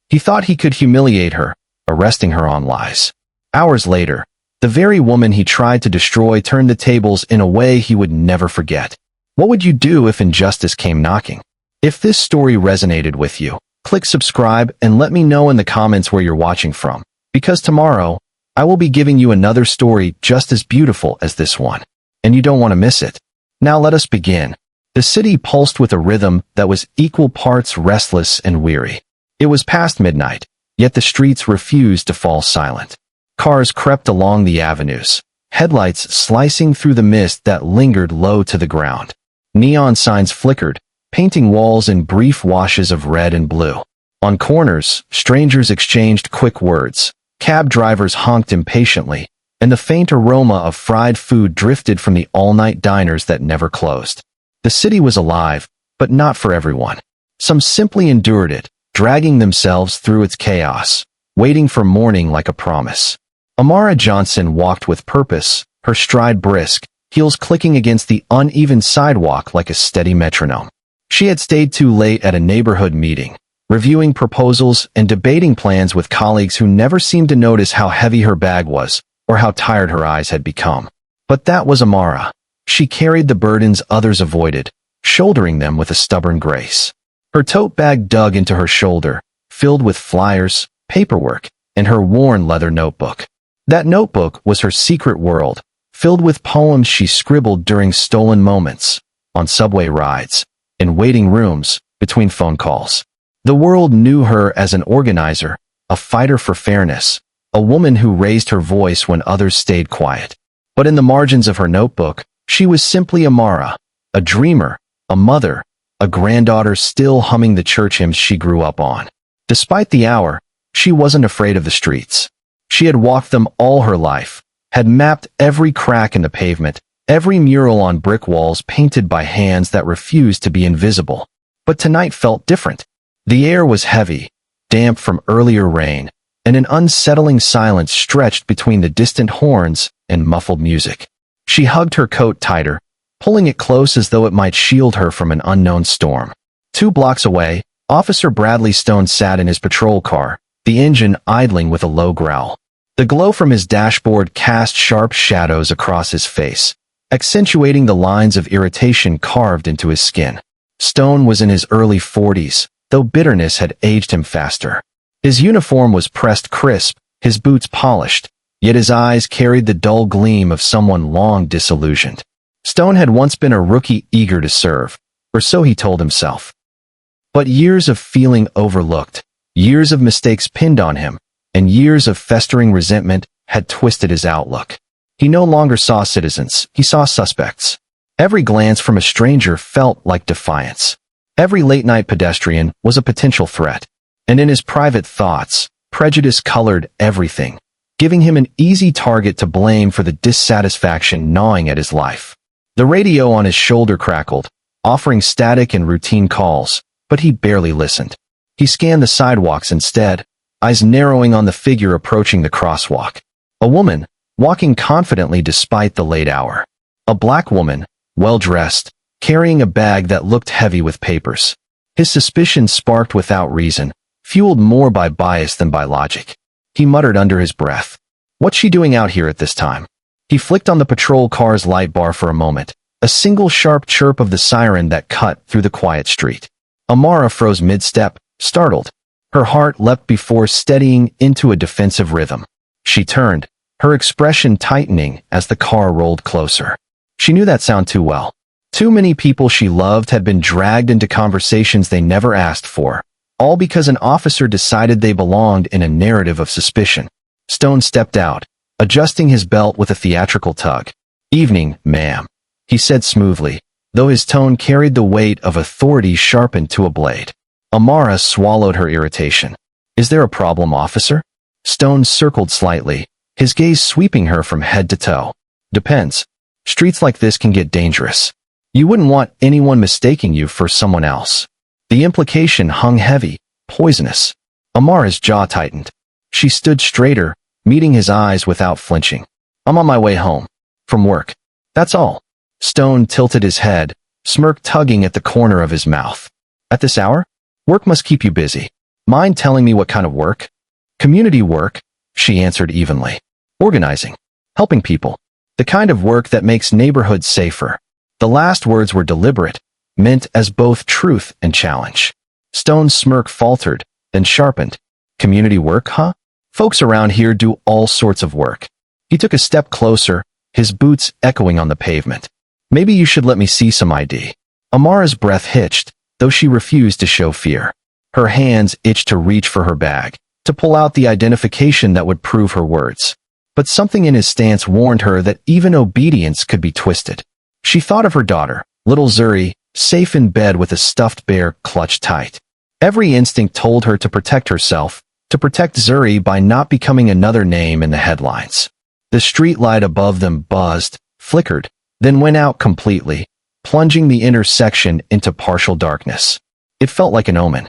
He thought he could humiliate her, arresting her on lies. Hours later, the very woman he tried to destroy turned the tables in a way he would never forget. What would you do if injustice came knocking? If this story resonated with you, click subscribe and let me know in the comments where you're watching from, because tomorrow, I will be giving you another story just as beautiful as this one, and you don't want to miss it. Now let us begin. The city pulsed with a rhythm that was equal parts restless and weary. It was past midnight, yet the streets refused to fall silent. Cars crept along the avenues, headlights slicing through the mist that lingered low to the ground. Neon signs flickered, painting walls in brief washes of red and blue. On corners, strangers exchanged quick words. Cab drivers honked impatiently, and the faint aroma of fried food drifted from the all-night diners that never closed. The city was alive, but not for everyone. Some simply endured it, dragging themselves through its chaos, waiting for morning like a promise. Amara Johnson walked with purpose, her stride brisk, heels clicking against the uneven sidewalk like a steady metronome. She had stayed too late at a neighborhood meeting, reviewing proposals and debating plans with colleagues who never seemed to notice how heavy her bag was or how tired her eyes had become. But that was Amara. She carried the burdens others avoided, shouldering them with a stubborn grace. Her tote bag dug into her shoulder, filled with flyers, paperwork, and her worn leather notebook. That notebook was her secret world, filled with poems she scribbled during stolen moments, on subway rides, in waiting rooms, between phone calls. The world knew her as an organizer, a fighter for fairness, a woman who raised her voice when others stayed quiet. But in the margins of her notebook, she was simply Amara, a dreamer, a mother, a granddaughter still humming the church hymns she grew up on. Despite the hour, she wasn't afraid of the streets. She had walked them all her life, had mapped every crack in the pavement, every mural on brick walls painted by hands that refused to be invisible. But tonight felt different. The air was heavy, damp from earlier rain, and an unsettling silence stretched between the distant horns and muffled music. She hugged her coat tighter, pulling it close as though it might shield her from an unknown storm. 2 blocks away, Officer Bradley Stone sat in his patrol car, the engine idling with a low growl. The glow from his dashboard cast sharp shadows across his face, accentuating the lines of irritation carved into his skin. Stone was in his early 40s, though bitterness had aged him faster. His uniform was pressed crisp, his boots polished, yet his eyes carried the dull gleam of someone long disillusioned. Stone had once been a rookie eager to serve, or so he told himself. But years of feeling overlooked, years of mistakes pinned on him, and years of festering resentment had twisted his outlook. He no longer saw citizens, he saw suspects. Every glance from a stranger felt like defiance. Every late-night pedestrian was a potential threat. And in his private thoughts, prejudice colored everything, giving him an easy target to blame for the dissatisfaction gnawing at his life. The radio on his shoulder crackled, offering static and routine calls, but he barely listened. He scanned the sidewalks instead, eyes narrowing on the figure approaching the crosswalk. A woman, walking confidently despite the late hour. A black woman, well-dressed, carrying a bag that looked heavy with papers. His suspicions sparked without reason, fueled more by bias than by logic. He muttered under his breath, "What's she doing out here at this time?" He flicked on the patrol car's light bar for a moment, a single sharp chirp of the siren that cut through the quiet street. Amara froze mid-step, startled. Her heart leapt before steadying into a defensive rhythm. She turned, her expression tightening as the car rolled closer. She knew that sound too well. Too many people she loved had been dragged into conversations they never asked for, all because an officer decided they belonged in a narrative of suspicion. Stone stepped out, adjusting his belt with a theatrical tug. "Evening, ma'am," he said smoothly, though his tone carried the weight of authority sharpened to a blade. Amara swallowed her irritation. "Is there a problem, officer?" Stone circled slightly, his gaze sweeping her from head to toe. "Depends. Streets like this can get dangerous. You wouldn't want anyone mistaking you for someone else." The implication hung heavy, poisonous. Amara's jaw tightened. She stood straighter, meeting his eyes without flinching. "I'm on my way home. From work. That's all." Stone tilted his head, smirk tugging at the corner of his mouth. "At this hour? Work must keep you busy." Mind telling me what kind of work? Community work, she answered evenly. Organizing. Helping people. The kind of work that makes neighborhoods safer. The last words were deliberate, meant as both truth and challenge. Stone's smirk faltered, then sharpened. Community work, huh? Folks around here do all sorts of work. He took a step closer, his boots echoing on the pavement. Maybe you should let me see some ID. Amara's breath hitched, though she refused to show fear. Her hands itched to reach for her bag, to pull out the identification that would prove her words. But something in his stance warned her that even obedience could be twisted. She thought of her daughter, little Zuri, safe in bed with a stuffed bear clutched tight. Every instinct told her to protect herself, to protect Zuri by not becoming another name in the headlines. The street light above them buzzed, flickered, then went out completely, plunging the intersection into partial darkness. It felt like an omen.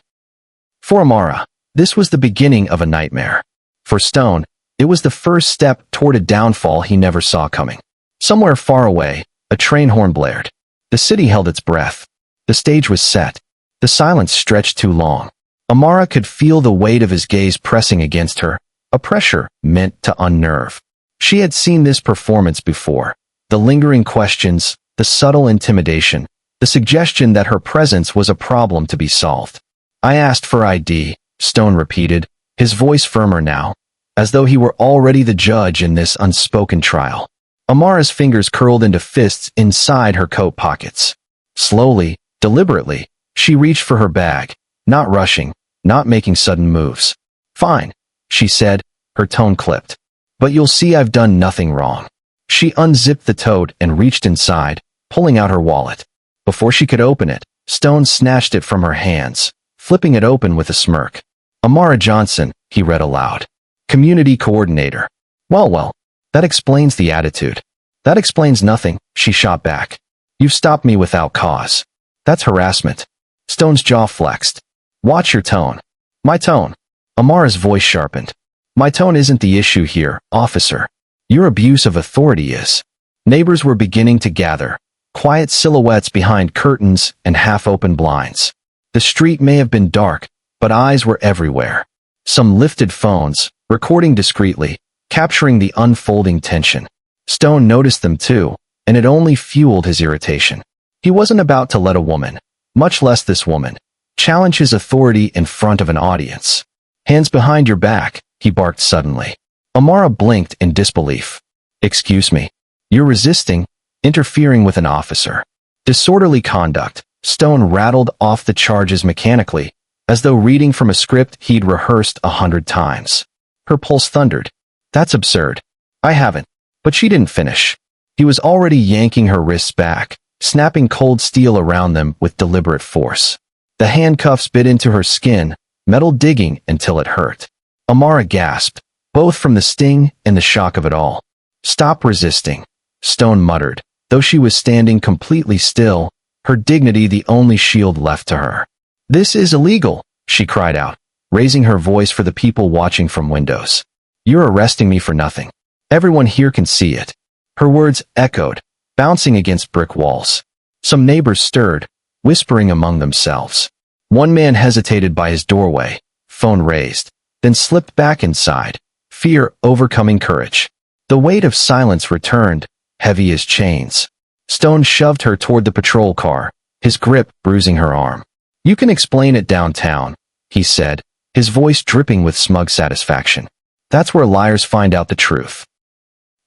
For Amara, this was the beginning of a nightmare. For Stone, it was the first step toward a downfall he never saw coming. Somewhere far away, a train horn blared. The city held its breath. The stage was set. The silence stretched too long. Amara could feel the weight of his gaze pressing against her, a pressure meant to unnerve. She had seen this performance before. The lingering questions, the subtle intimidation, the suggestion that her presence was a problem to be solved. I asked for ID, Stone repeated, his voice firmer now, as though he were already the judge in this unspoken trial. Amara's fingers curled into fists inside her coat pockets. Slowly, deliberately, she reached for her bag, not rushing, not making sudden moves. Fine, she said, her tone clipped. But you'll see I've done nothing wrong. She unzipped the tote and reached inside, pulling out her wallet. Before she could open it, Stone snatched it from her hands, flipping it open with a smirk. Amara Johnson, he read aloud. Community coordinator. Well, that explains the attitude. That explains nothing, she shot back. You've stopped me without cause. That's harassment. Stone's jaw flexed. Watch your tone. My tone. Amara's voice sharpened. My tone isn't the issue here, officer. Your abuse of authority is. Neighbors were beginning to gather, quiet silhouettes behind curtains and half-open blinds. The street may have been dark, but eyes were everywhere. Some lifted phones, recording discreetly, capturing the unfolding tension. Stone noticed them too, and it only fueled his irritation. He wasn't about to let a woman, much less this woman, challenge his authority in front of an audience. Hands behind your back, he barked suddenly. Amara blinked in disbelief. Excuse me. You're resisting, interfering with an officer. Disorderly conduct. Stone rattled off the charges mechanically, as though reading from a script he'd rehearsed 100 times. Her pulse thundered. That's absurd. I haven't. But she didn't finish. He was already yanking her wrists back, snapping cold steel around them with deliberate force. The handcuffs bit into her skin, metal digging until it hurt. Amara gasped, both from the sting and the shock of it all. Stop resisting, Stone muttered, though she was standing completely still, her dignity the only shield left to her. This is illegal, she cried out, raising her voice for the people watching from windows. You're arresting me for nothing. Everyone here can see it. Her words echoed, bouncing against brick walls. Some neighbors stirred, whispering among themselves. One man hesitated by his doorway, phone raised, then slipped back inside, fear overcoming courage. The weight of silence returned, heavy as chains. Stone shoved her toward the patrol car, his grip bruising her arm. You can explain it downtown, he said, his voice dripping with smug satisfaction. That's where liars find out the truth.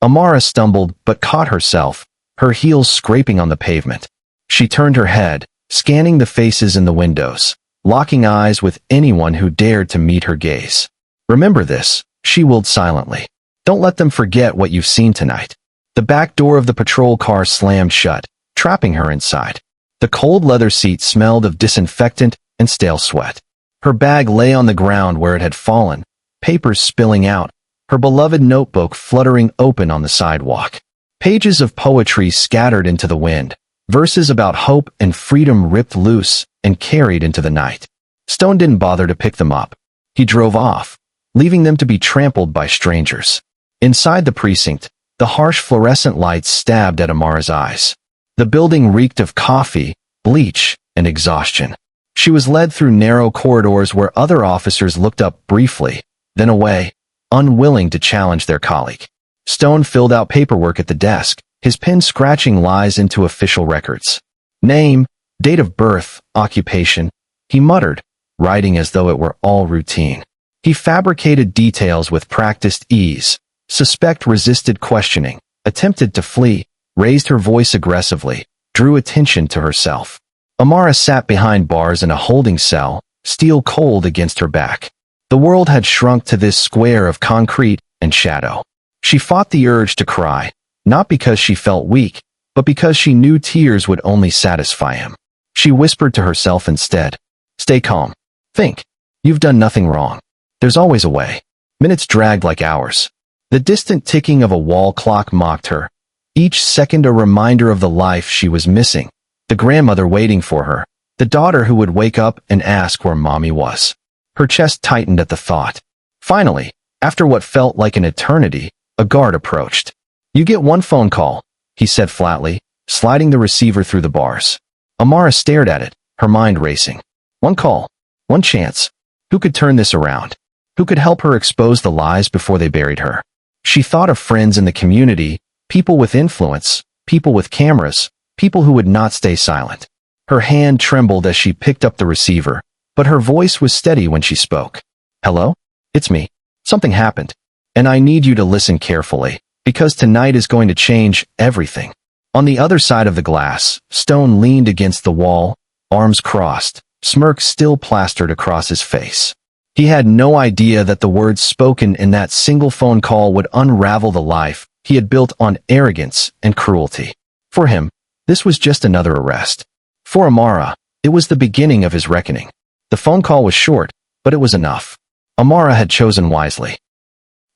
Amara stumbled but caught herself, her heels scraping on the pavement. She turned her head, scanning the faces in the windows, locking eyes with anyone who dared to meet her gaze. Remember this, she willed silently. Don't let them forget what you've seen tonight. The back door of the patrol car slammed shut, trapping her inside. The cold leather seat smelled of disinfectant and stale sweat. Her bag lay on the ground where it had fallen, papers spilling out, her beloved notebook fluttering open on the sidewalk. Pages of poetry scattered into the wind, verses about hope and freedom ripped loose and carried into the night. Stone didn't bother to pick them up. He drove off, leaving them to be trampled by strangers. Inside the precinct, the harsh fluorescent lights stabbed at Amara's eyes. The building reeked of coffee, bleach, and exhaustion. She was led through narrow corridors where other officers looked up briefly, then away, unwilling to challenge their colleague. Stone filled out paperwork at the desk, his pen scratching lies into official records. Name, date of birth, occupation, he muttered, writing as though it were all routine. He fabricated details with practiced ease. Suspect resisted questioning, attempted to flee, raised her voice aggressively, drew attention to herself. Amara sat behind bars in a holding cell, steel cold against her back. The world had shrunk to this square of concrete and shadow. She fought the urge to cry, not because she felt weak, but because she knew tears would only satisfy him. She whispered to herself instead, "Stay calm. Think. You've done nothing wrong. There's always a way." Minutes dragged like hours. The distant ticking of a wall clock mocked her, each second a reminder of the life she was missing, the grandmother waiting for her, the daughter who would wake up and ask where mommy was. Her chest tightened at the thought. Finally, after what felt like an eternity, a guard approached. "You get one phone call," he said flatly, sliding the receiver through the bars. Amara stared at it, her mind racing. One call, one chance. Who could turn this around? Who could help her expose the lies before they buried her? She thought of friends in the community, people with influence, people with cameras, people who would not stay silent. Her hand trembled as she picked up the receiver, but her voice was steady when she spoke. "Hello? It's me. Something happened. And I need you to listen carefully, because tonight is going to change everything." On the other side of the glass, Stone leaned against the wall, arms crossed, smirk still plastered across his face. He had no idea that the words spoken in that single phone call would unravel the life he had built on arrogance and cruelty. For him, this was just another arrest. For Amara, it was the beginning of his reckoning. The phone call was short, but it was enough. Amara had chosen wisely.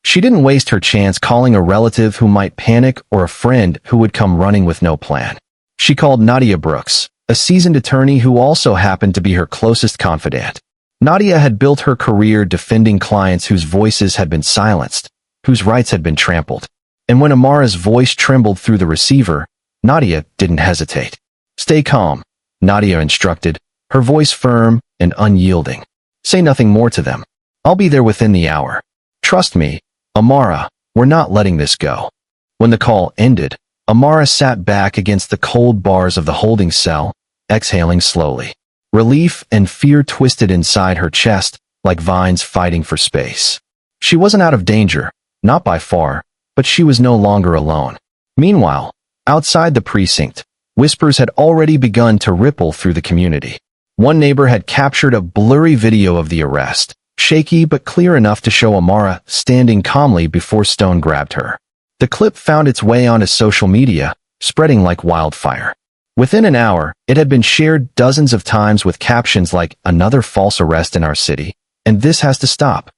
She didn't waste her chance calling a relative who might panic or a friend who would come running with no plan. She called Nadia Brooks, a seasoned attorney who also happened to be her closest confidant. Nadia had built her career defending clients whose voices had been silenced, whose rights had been trampled. And when Amara's voice trembled through the receiver, Nadia didn't hesitate. "Stay calm," Nadia instructed, her voice firm and unyielding. "Say nothing more to them. I'll be there within the hour. Trust me, Amara, we're not letting this go." When the call ended, Amara sat back against the cold bars of the holding cell, exhaling slowly. Relief and fear twisted inside her chest like vines fighting for space. She wasn't out of danger, not by far, but she was no longer alone. Meanwhile, outside the precinct, whispers had already begun to ripple through the community. One neighbor had captured a blurry video of the arrest, shaky but clear enough to show Amara standing calmly before Stone grabbed her. The clip found its way onto social media, spreading like wildfire. Within an hour, it had been shared dozens of times with captions like "Another false arrest in our city," and "This has to stop."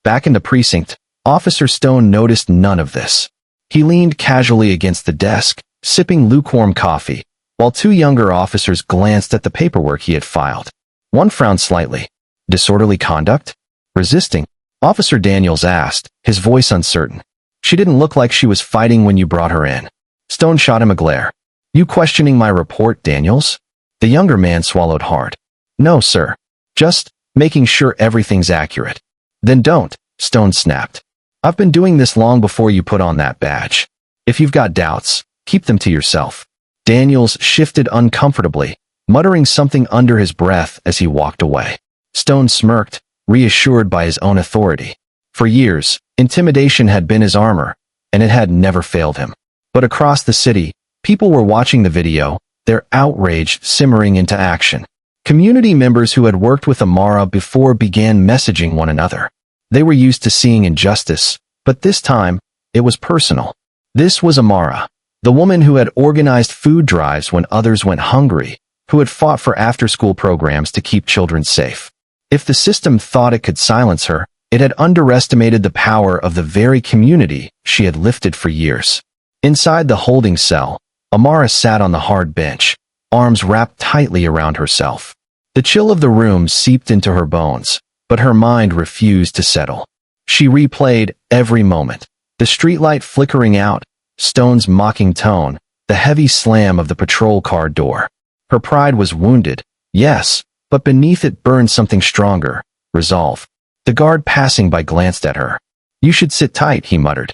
Back in the precinct, Officer Stone noticed none of this. He leaned casually against the desk, sipping lukewarm coffee, while two younger officers glanced at the paperwork he had filed. One frowned slightly. "Disorderly conduct? Resisting?" Officer Daniels asked, his voice uncertain. "She didn't look like she was fighting when you brought her in." Stone shot him a glare. "You questioning my report, Daniels?" The younger man swallowed hard. "No, sir. Just making sure everything's accurate." "Then don't," Stone snapped. "I've been doing this long before you put on that badge. If you've got doubts, keep them to yourself." Daniels shifted uncomfortably, muttering something under his breath as he walked away. Stone smirked, reassured by his own authority. For years, intimidation had been his armor, and it had never failed him. But across the city, people were watching the video, their outrage simmering into action. Community members who had worked with Amara before began messaging one another. They were used to seeing injustice, but this time, it was personal. This was Amara, the woman who had organized food drives when others went hungry, who had fought for after-school programs to keep children safe. If the system thought it could silence her, it had underestimated the power of the very community she had lifted for years. Inside the holding cell, Amara sat on the hard bench, arms wrapped tightly around herself. The chill of the room seeped into her bones, but her mind refused to settle. She replayed every moment, the streetlight flickering out, Stone's mocking tone, the heavy slam of the patrol car door. Her pride was wounded, yes, but beneath it burned something stronger, resolve. The guard passing by glanced at her. "You should sit tight," he muttered.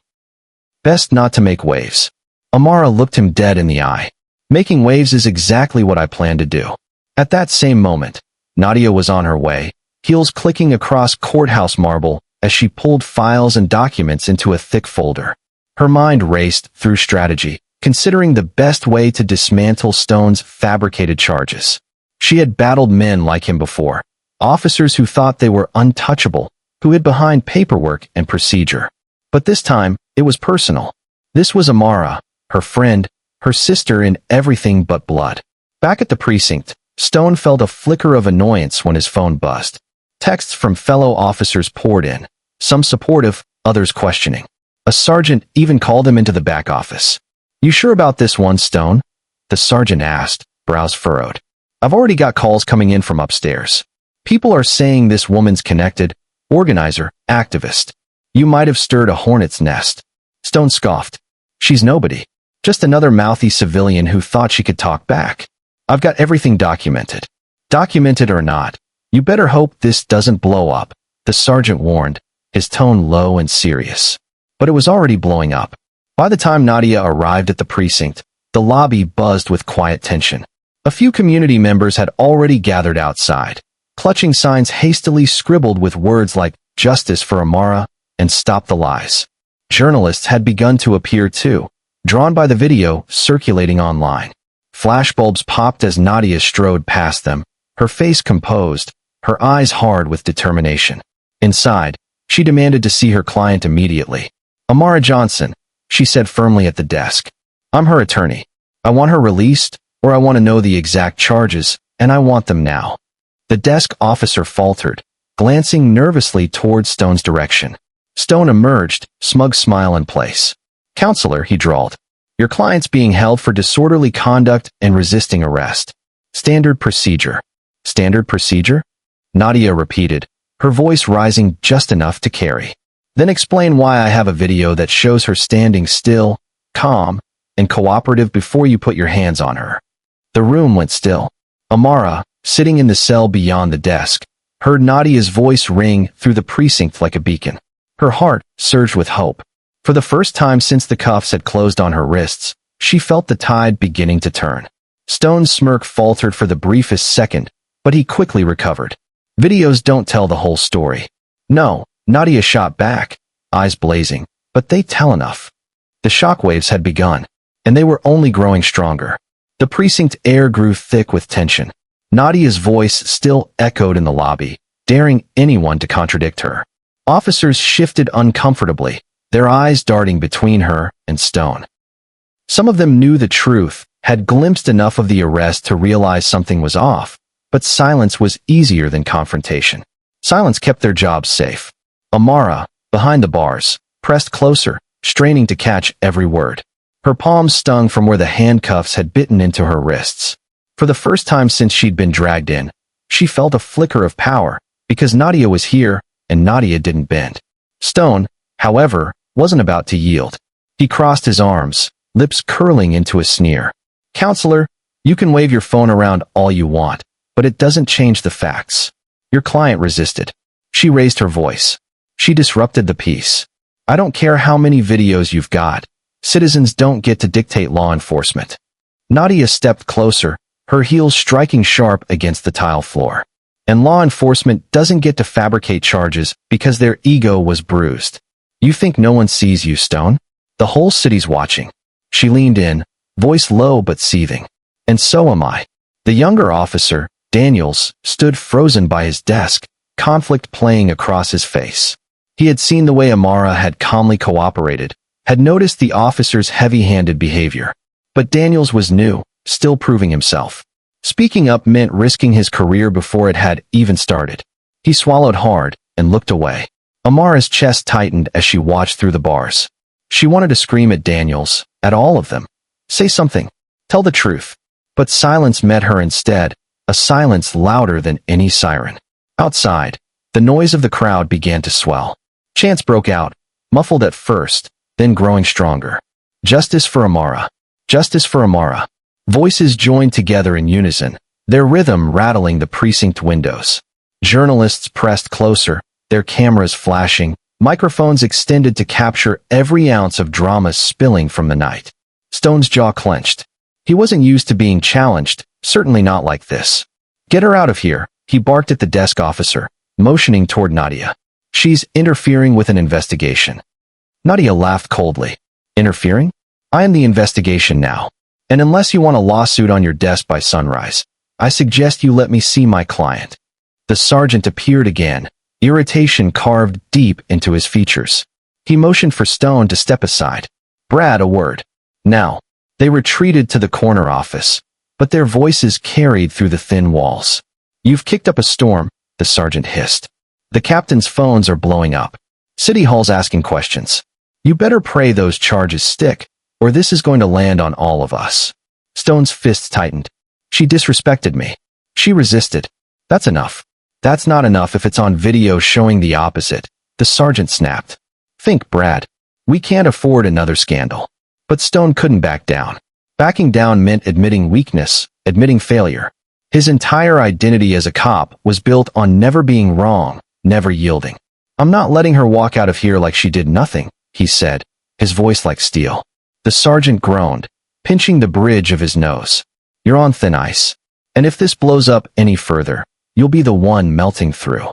"Best not to make waves." Amara looked him dead in the eye. "Making waves is exactly what I plan to do." At that same moment, Nadia was on her way, heels clicking across courthouse marble as she pulled files and documents into a thick folder. Her mind raced through strategy, considering the best way to dismantle Stone's fabricated charges. She had battled men like him before, officers who thought they were untouchable, who hid behind paperwork and procedure. But this time, it was personal. This was Amara, her friend, her sister in everything but blood. Back at the precinct, Stone felt a flicker of annoyance when his phone buzzed. Texts from fellow officers poured in, some supportive, others questioning. A sergeant even called him into the back office. "You sure about this one, Stone?" the sergeant asked, brows furrowed. "I've already got calls coming in from upstairs. People are saying this woman's connected, organizer, activist. You might have stirred a hornet's nest." Stone scoffed. "She's nobody. Just another mouthy civilian who thought she could talk back. I've got everything documented." "Documented or not, you better hope this doesn't blow up," the sergeant warned, his tone low and serious. But it was already blowing up. By the time Nadia arrived at the precinct, the lobby buzzed with quiet tension. A few community members had already gathered outside, clutching signs hastily scribbled with words like "Justice for Amara" and "Stop the Lies." Journalists had begun to appear too, drawn by the video circulating online. Flashbulbs popped as Nadia strode past them, her face composed, her eyes hard with determination. Inside, she demanded to see her client immediately. "Amara Johnson," she said firmly at the desk. "I'm her attorney. I want her released, or I want to know the exact charges, and I want them now." The desk officer faltered, glancing nervously toward Stone's direction. Stone emerged, smug smile in place. "Counselor," he drawled, "your client's being held for disorderly conduct and resisting arrest. Standard procedure." "Standard procedure?" Nadia repeated, her voice rising just enough to carry. "Then explain why I have a video that shows her standing still, calm, and cooperative before you put your hands on her." The room went still. Amara, sitting in the cell beyond the desk, heard Nadia's voice ring through the precinct like a beacon. Her heart surged with hope. For the first time since the cuffs had closed on her wrists, she felt the tide beginning to turn. Stone's smirk faltered for the briefest second, but he quickly recovered. "Videos don't tell the whole story." "No," Nadia shot back, eyes blazing, "but they tell enough." The shockwaves had begun, and they were only growing stronger. The precinct air grew thick with tension. Nadia's voice still echoed in the lobby, daring anyone to contradict her. Officers shifted uncomfortably, their eyes darting between her and Stone. Some of them knew the truth, had glimpsed enough of the arrest to realize something was off, but silence was easier than confrontation. Silence kept their jobs safe. Amara, behind the bars, pressed closer, straining to catch every word. Her palms stung from where the handcuffs had bitten into her wrists. For the first time since she'd been dragged in, she felt a flicker of power, because Nadia was here, and Nadia didn't bend. Stone, however, wasn't about to yield. He crossed his arms, lips curling into a sneer. "Counselor, you can wave your phone around all you want, but it doesn't change the facts." Your client resisted. She raised her voice. She disrupted the peace. "I don't care how many videos you've got. Citizens don't get to dictate law enforcement." Nadia stepped closer, her heels striking sharp against the tile floor. "And law enforcement doesn't get to fabricate charges because their ego was bruised. You think no one sees you, Stone? The whole city's watching." She leaned in, voice low but seething. "And so am I." The younger officer, Daniels, stood frozen by his desk, conflict playing across his face. He had seen the way Amara had calmly cooperated, had noticed the officer's heavy-handed behavior. But Daniels was new, still proving himself. Speaking up meant risking his career before it had even started. He swallowed hard and looked away. Amara's chest tightened as she watched through the bars. She wanted to scream at Daniels, at all of them. Say something. Tell the truth. But silence met her instead, a silence louder than any siren. Outside, the noise of the crowd began to swell. Chants broke out, muffled at first, then growing stronger. "Justice for Amara. Justice for Amara." Voices joined together in unison, their rhythm rattling the precinct windows. Journalists pressed closer, their cameras flashing, microphones extended to capture every ounce of drama spilling from the night. Stone's jaw clenched. He wasn't used to being challenged, certainly not like this. "Get her out of here," he barked at the desk officer, motioning toward Nadia. "She's interfering with an investigation." Nadia laughed coldly. "Interfering? I am the investigation now. And unless you want a lawsuit on your desk by sunrise, I suggest you let me see my client." The sergeant appeared again, irritation carved deep into his features. He motioned for Stone to step aside. "Brad, a word." Now, they retreated to the corner office, but their voices carried through the thin walls. "You've kicked up a storm," the sergeant hissed. "The captain's phones are blowing up. City Hall's asking questions. You better pray those charges stick, or this is going to land on all of us." Stone's fists tightened. "She disrespected me. She resisted. That's enough." "That's not enough if it's on video showing the opposite," the sergeant snapped. "Think, Brad. We can't afford another scandal." But Stone couldn't back down. Backing down meant admitting weakness, admitting failure. His entire identity as a cop was built on never being wrong, never yielding. "I'm not letting her walk out of here like she did nothing," he said, his voice like steel. The sergeant groaned, pinching the bridge of his nose. "You're on thin ice. And if this blows up any further, you'll be the one melting through."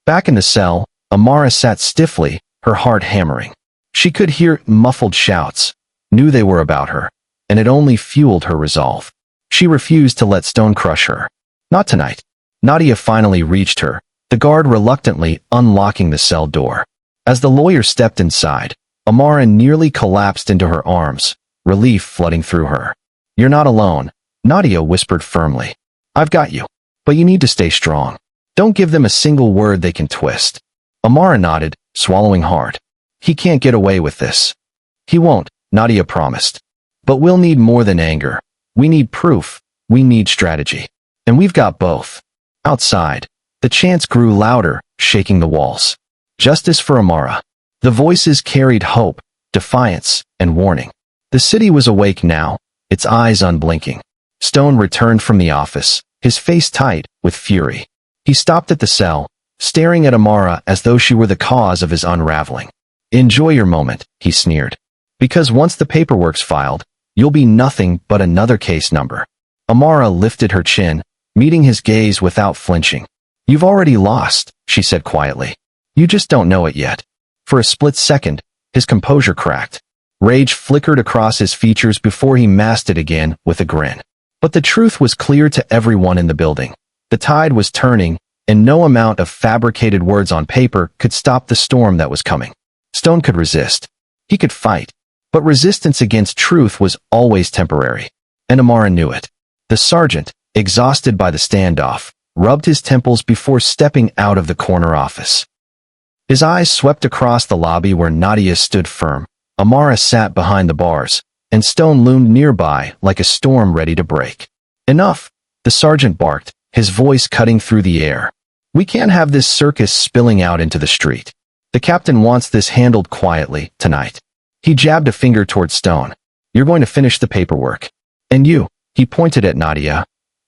Back in the cell, Amara sat stiffly, her heart hammering. She could hear muffled shouts, knew they were about her, and it only fueled her resolve. She refused to let Stone crush her. Not tonight. Nadia finally reached her, the guard reluctantly unlocking the cell door. As the lawyer stepped inside, Amara nearly collapsed into her arms, relief flooding through her. "You're not alone," Nadia whispered firmly. "I've got you. But you need to stay strong. Don't give them a single word they can twist." Amara nodded, swallowing hard. "He can't get away with this." "He won't," Nadia promised. "But we'll need more than anger. We need proof. We need strategy. And we've got both." Outside, the chants grew louder, shaking the walls. "Justice for Amara." The voices carried hope, defiance, and warning. The city was awake now, its eyes unblinking. Stone returned from the office, his face tight with fury. He stopped at the cell, staring at Amara as though she were the cause of his unraveling. "Enjoy your moment," he sneered. "Because once the paperwork's filed, you'll be nothing but another case number." Amara lifted her chin, meeting his gaze without flinching. "You've already lost," she said quietly. "You just don't know it yet." For a split second, his composure cracked. Rage flickered across his features before he masked it again with a grin. But the truth was clear to everyone in the building. The tide was turning, and no amount of fabricated words on paper could stop the storm that was coming. Stone could resist. He could fight. But resistance against truth was always temporary. And Amara knew it. The sergeant, exhausted by the standoff, rubbed his temples before stepping out of the corner office. His eyes swept across the lobby where Nadia stood firm. Amara sat behind the bars, and Stone loomed nearby like a storm ready to break. "Enough," the sergeant barked, his voice cutting through the air. "We can't have this circus spilling out into the street. The captain wants this handled quietly, tonight." He jabbed a finger toward Stone. "You're going to finish the paperwork. And you," he pointed at Nadia,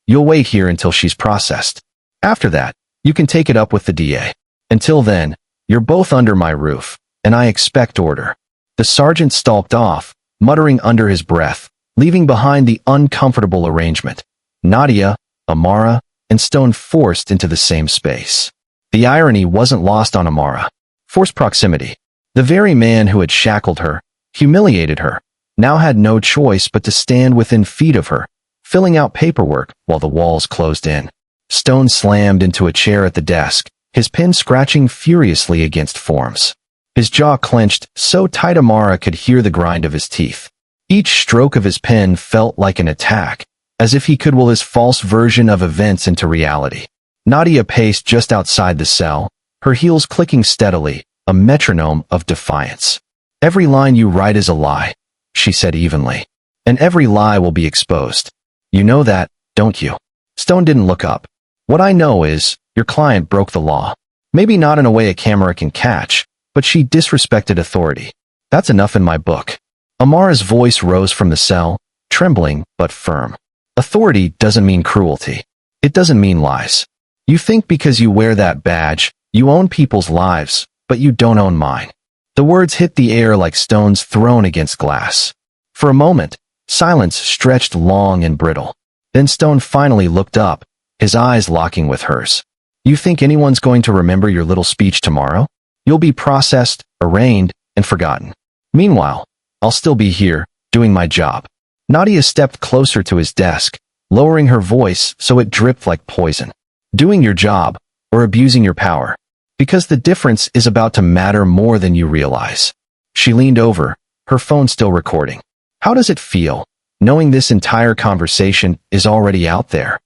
"you'll wait here until she's processed. After that, you can take it up with the DA. Until then, you're both under my roof, and I expect order." The sergeant stalked off, muttering under his breath, leaving behind the uncomfortable arrangement. Nadia, Amara, and Stone forced into the same space. The irony wasn't lost on Amara. Forced proximity. The very man who had shackled her, humiliated her, now had no choice but to stand within feet of her, filling out paperwork while the walls closed in. Stone slammed into a chair at the desk, his pen scratching furiously against forms. His jaw clenched so tight Amara could hear the grind of his teeth. Each stroke of his pen felt like an attack, as if he could will his false version of events into reality. Nadia paced just outside the cell, her heels clicking steadily, a metronome of defiance. "Every line you write is a lie," she said evenly. "And every lie will be exposed. You know that, don't you?" Stone didn't look up. "What I know is, your client broke the law. Maybe not in a way a camera can catch, but she disrespected authority. That's enough in my book." Amara's voice rose from the cell, trembling but firm. "Authority doesn't mean cruelty. It doesn't mean lies. You think because you wear that badge, you own people's lives, but you don't own mine. The words hit the air like stones thrown against glass. For a moment, silence stretched long and brittle. Then Stone finally looked up, his eyes locking with hers. You think anyone's going to remember your little speech tomorrow? You'll be processed, arraigned, and forgotten. Meanwhile, I'll still be here, doing my job. Nadia stepped closer to his desk, lowering her voice so it dripped like poison. Doing your job, or abusing your power. Because the difference is about to matter more than you realize. She leaned over, her phone still recording. How does it feel, knowing this entire conversation is already out there?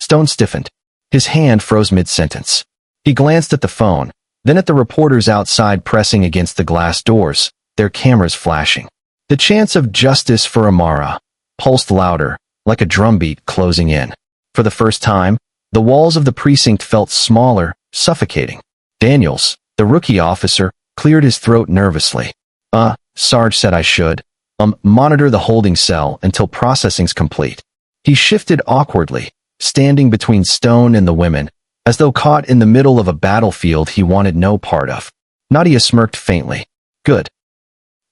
Stone stiffened. His hand froze mid-sentence. He glanced at the phone, then at the reporters outside pressing against the glass doors, their cameras flashing. The chance of justice for Amara pulsed louder, like a drumbeat closing in. For the first time, the walls of the precinct felt smaller, suffocating. Daniels, the rookie officer, cleared his throat nervously. Sarge said I should. Monitor the holding cell until processing's complete. He shifted awkwardly, standing between Stone and the women, as though caught in the middle of a battlefield he wanted no part of. Nadia smirked faintly. Good.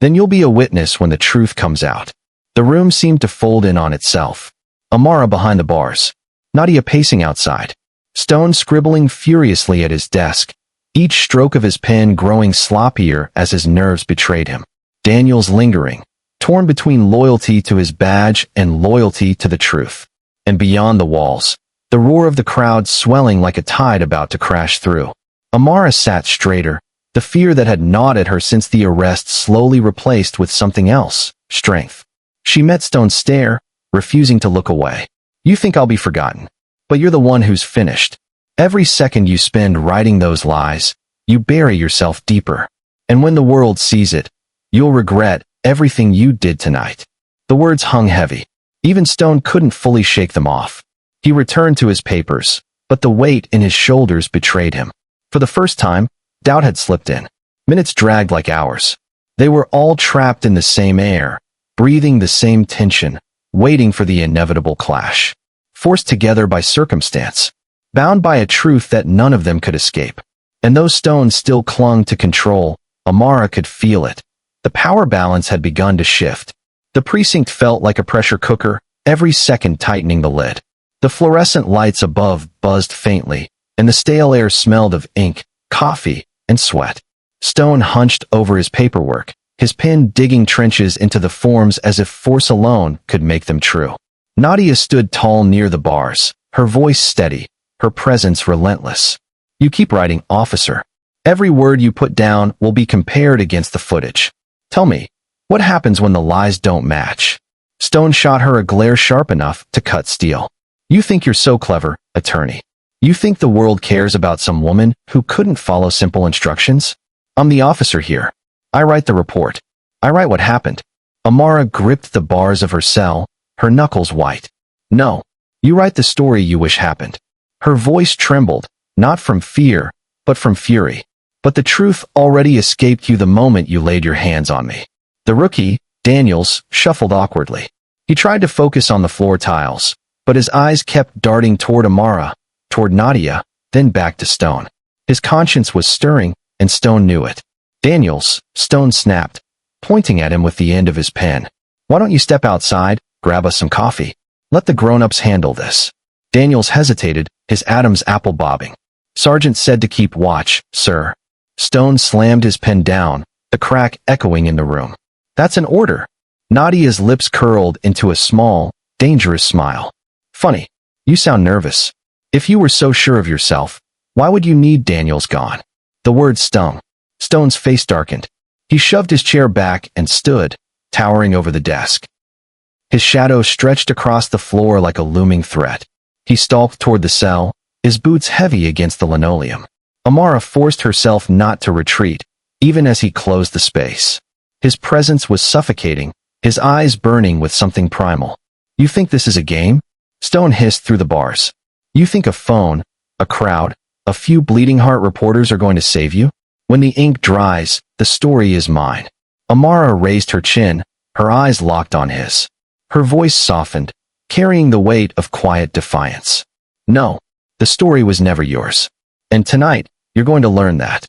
Then you'll be a witness when the truth comes out. The room seemed to fold in on itself. Amara behind the bars. Nadia pacing outside. Stone scribbling furiously at his desk, each stroke of his pen growing sloppier as his nerves betrayed him. Daniels lingering, torn between loyalty to his badge and loyalty to the truth. And beyond the walls, the roar of the crowd swelling like a tide about to crash through. Amara sat straighter, the fear that had gnawed at her since the arrest slowly replaced with something else, strength. She met Stone's stare, refusing to look away. You think I'll be forgotten, but you're the one who's finished. Every second you spend writing those lies, you bury yourself deeper. And when the world sees it, you'll regret everything you did tonight. The words hung heavy. Even Stone couldn't fully shake them off. He returned to his papers, but the weight in his shoulders betrayed him. For the first time, doubt had slipped in. Minutes dragged like hours. They were all trapped in the same air, breathing the same tension, waiting for the inevitable clash. Forced together by circumstance, bound by a truth that none of them could escape. And though Stone still clung to control, Amara could feel it. The power balance had begun to shift. The precinct felt like a pressure cooker, every second tightening the lid. The fluorescent lights above buzzed faintly, and the stale air smelled of ink, coffee, and sweat. Stone hunched over his paperwork, his pen digging trenches into the forms as if force alone could make them true. Nadia stood tall near the bars, her voice steady, her presence relentless. You keep writing, officer. Every word you put down will be compared against the footage. Tell me, what happens when the lies don't match? Stone shot her a glare sharp enough to cut steel. You think you're so clever, attorney. You think the world cares about some woman who couldn't follow simple instructions? I'm the officer here. I write the report. I write what happened. Amara gripped the bars of her cell, her knuckles white. No, you write the story you wish happened. Her voice trembled, not from fear, but from fury. But the truth already escaped you the moment you laid your hands on me. The rookie, Daniels, shuffled awkwardly. He tried to focus on the floor tiles, but his eyes kept darting toward Amara, toward Nadia, then back to Stone. His conscience was stirring, and Stone knew it. Daniels, Stone snapped, pointing at him with the end of his pen. Why don't you step outside, grab us some coffee? Let the grown-ups handle this. Daniels hesitated, his Adam's apple bobbing. Sergeant said to keep watch, sir. Stone slammed his pen down, the crack echoing in the room. That's an order. Nadia's lips curled into a small, dangerous smile. Funny. You sound nervous. If you were so sure of yourself, why would you need Daniels gone? The words stung. Stone's face darkened. He shoved his chair back and stood, towering over the desk. His shadow stretched across the floor like a looming threat. He stalked toward the cell, his boots heavy against the linoleum. Amara forced herself not to retreat, even as he closed the space. His presence was suffocating, his eyes burning with something primal. You think this is a game? Stone hissed through the bars. You think a phone, a crowd, a few bleeding heart reporters are going to save you? When the ink dries, the story is mine. Amara raised her chin, her eyes locked on his. Her voice softened, carrying the weight of quiet defiance. No, the story was never yours. And tonight, you're going to learn that.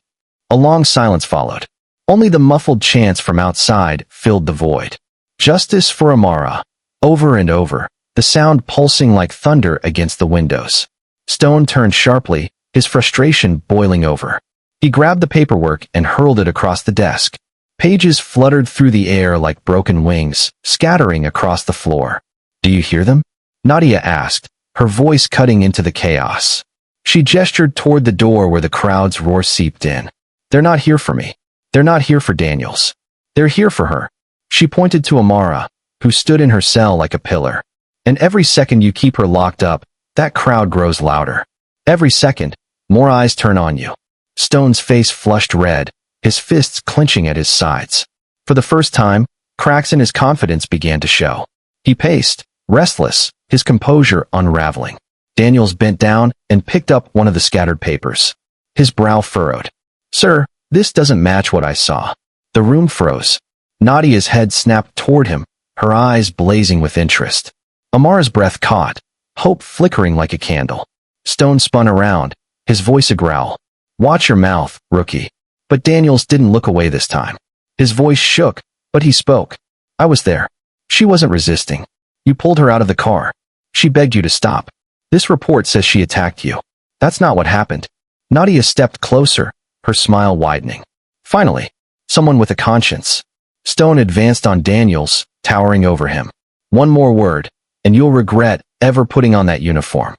A long silence followed. Only the muffled chants from outside filled the void. Justice for Amara. Over and over, the sound pulsing like thunder against the windows. Stone turned sharply, his frustration boiling over. He grabbed the paperwork and hurled it across the desk. Pages fluttered through the air like broken wings, scattering across the floor. Do you hear them? Nadia asked, her voice cutting into the chaos. She gestured toward the door where the crowd's roar seeped in. They're not here for me. They're not here for Daniels. They're here for her. She pointed to Amara, who stood in her cell like a pillar. And every second you keep her locked up, that crowd grows louder. Every second, more eyes turn on you. Stone's face flushed red, his fists clenching at his sides. For the first time, cracks in his confidence began to show. He paced, restless, his composure unraveling. Daniels bent down and picked up one of the scattered papers. His brow furrowed. Sir, this doesn't match what I saw. The room froze. Nadia's head snapped toward him, her eyes blazing with interest. Amara's breath caught, hope flickering like a candle. Stone spun around, his voice a growl. Watch your mouth, rookie. But Daniels didn't look away this time. His voice shook, but he spoke. I was there. She wasn't resisting. You pulled her out of the car. She begged you to stop. This report says she attacked you. That's not what happened. Nadia stepped closer, her smile widening. Finally, someone with a conscience. Stone advanced on Daniels, towering over him. One more word, and you'll regret ever putting on that uniform.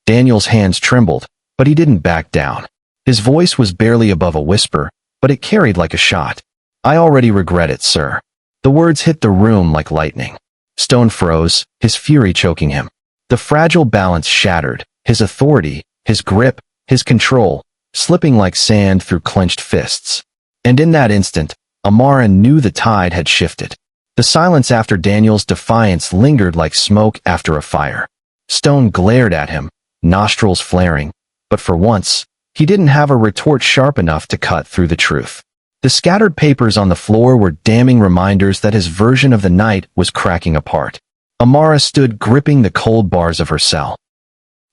Daniels' hands trembled, but he didn't back down. His voice was barely above a whisper, but it carried like a shot. I already regret it, sir. The words hit the room like lightning. Stone froze, his fury choking him. The fragile balance shattered, his authority, his grip, his control, slipping like sand through clenched fists. And in that instant, Amara knew the tide had shifted. The silence after Daniel's defiance lingered like smoke after a fire. Stone glared at him, nostrils flaring, but for once, he didn't have a retort sharp enough to cut through the truth. The scattered papers on the floor were damning reminders that his version of the night was cracking apart. Amara stood gripping the cold bars of her cell.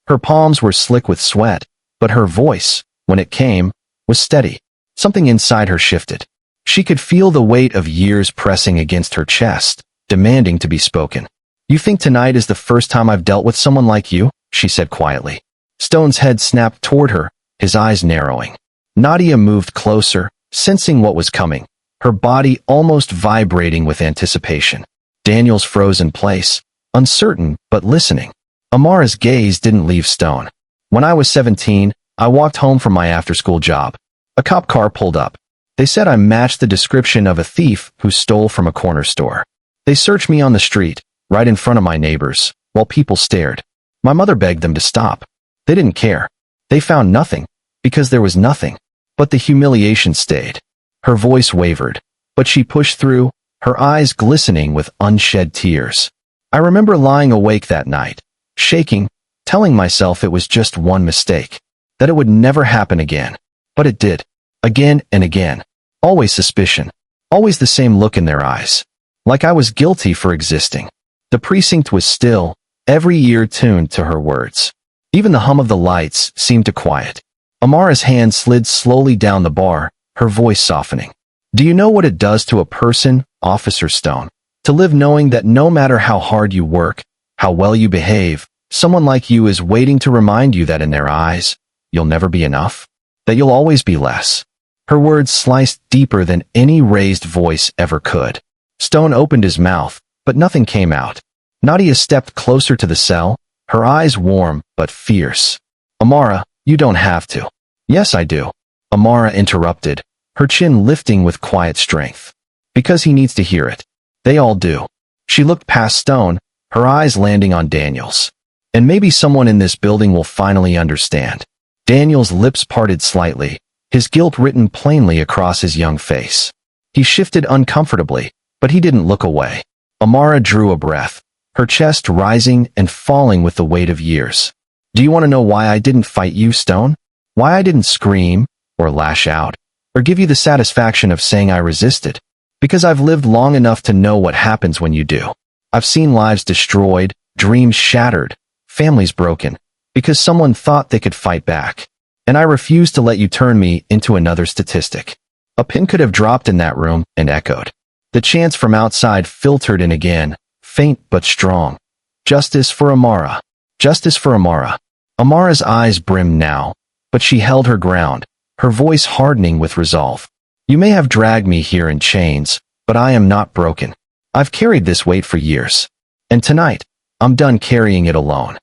Her palms were slick with sweat, but her voice, when it came, was steady. Something inside her shifted. She could feel the weight of years pressing against her chest, demanding to be spoken. You think tonight is the first time I've dealt with someone like you? She said quietly. Stone's head snapped toward her, his eyes narrowing. Nadia moved closer, sensing what was coming, her body almost vibrating with anticipation. Daniels froze in place, uncertain but listening. Amara's gaze didn't leave Stone. When I was 17, I walked home from my after-school job. A cop car pulled up. They said I matched the description of a thief who stole from a corner store. They searched me on the street, right in front of my neighbors, while people stared. My mother begged them to stop. They didn't care. They found nothing, because there was nothing. But the humiliation stayed. Her voice wavered, but she pushed through, her eyes glistening with unshed tears. I remember lying awake that night, shaking, telling myself it was just one mistake, that it would never happen again. But it did. Again and again. Always suspicion. Always the same look in their eyes. Like I was guilty for existing. The precinct was still, every ear tuned to her words. Even the hum of the lights seemed to quiet. Amara's hand slid slowly down the bar, her voice softening. Do you know what it does to a person, Officer Stone, to live knowing that no matter how hard you work, how well you behave, someone like you is waiting to remind you that in their eyes, you'll never be enough? That you'll always be less? Her words sliced deeper than any raised voice ever could. Stone opened his mouth, but nothing came out. Nadia stepped closer to the cell, her eyes warm but fierce. Amara, you don't have to. Yes, I do. Amara interrupted, her chin lifting with quiet strength. Because he needs to hear it. They all do. She looked past Stone, her eyes landing on Daniels. And maybe someone in this building will finally understand. Daniel's lips parted slightly, his guilt written plainly across his young face. He shifted uncomfortably, but he didn't look away. Amara drew a breath, her chest rising and falling with the weight of years. Do you want to know why I didn't fight you, Stone? Why I didn't scream, or lash out, or give you the satisfaction of saying I resisted? Because I've lived long enough to know what happens when you do. I've seen lives destroyed, dreams shattered, families broken, because someone thought they could fight back. And I refuse to let you turn me into another statistic. A pin could have dropped in that room and echoed. The chants from outside filtered in again, faint but strong. Justice for Amara. Justice for Amara. Amara's eyes brimmed now, but she held her ground, her voice hardening with resolve. You may have dragged me here in chains, but I am not broken. I've carried this weight for years. And tonight, I'm done carrying it alone.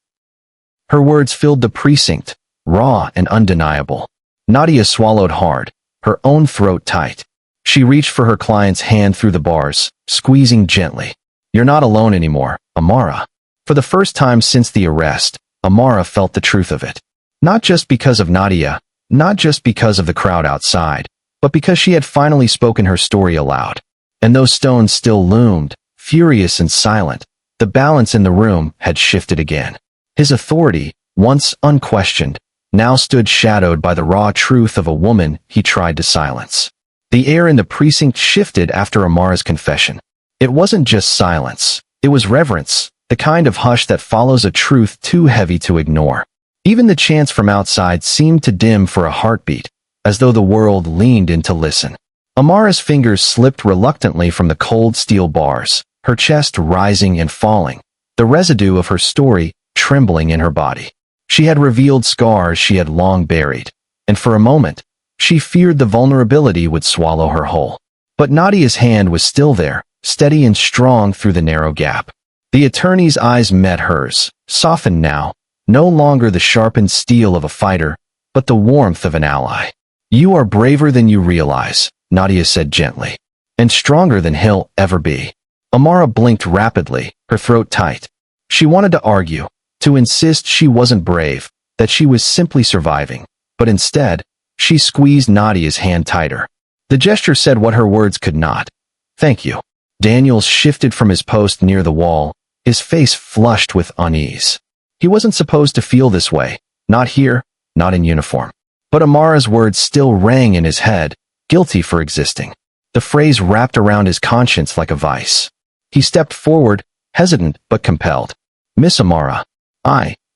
Her words filled the precinct, raw and undeniable. Nadia swallowed hard, her own throat tight. She reached for her client's hand through the bars, squeezing gently. You're not alone anymore, Amara. For the first time since the arrest, Amara felt the truth of it. Not just because of Nadia, not just because of the crowd outside, but because she had finally spoken her story aloud. And those stones still loomed, furious and silent. The balance in the room had shifted again. His authority, once unquestioned, now stood shadowed by the raw truth of a woman he tried to silence. The air in the precinct shifted after Amara's confession. It wasn't just silence. It was reverence, the kind of hush that follows a truth too heavy to ignore. Even the chants from outside seemed to dim for a heartbeat, as though the world leaned in to listen. Amara's fingers slipped reluctantly from the cold steel bars, her chest rising and falling, the residue of her story trembling in her body. She had revealed scars she had long buried, and for a moment, she feared the vulnerability would swallow her whole. But Nadia's hand was still there, steady and strong through the narrow gap. The attorney's eyes met hers, softened now, no longer the sharpened steel of a fighter, but the warmth of an ally. You are braver than you realize, Nadia said gently, and stronger than he'll ever be. Amara blinked rapidly, her throat tight. She wanted to argue, to insist she wasn't brave, that she was simply surviving, but instead, she squeezed Nadia's hand tighter. The gesture said what her words could not. Thank you. Daniels shifted from his post near the wall, his face flushed with unease. He wasn't supposed to feel this way, not here, not in uniform. But Amara's words still rang in his head, guilty for existing. The phrase wrapped around his conscience like a vice. He stepped forward, hesitant but compelled. Miss Amara.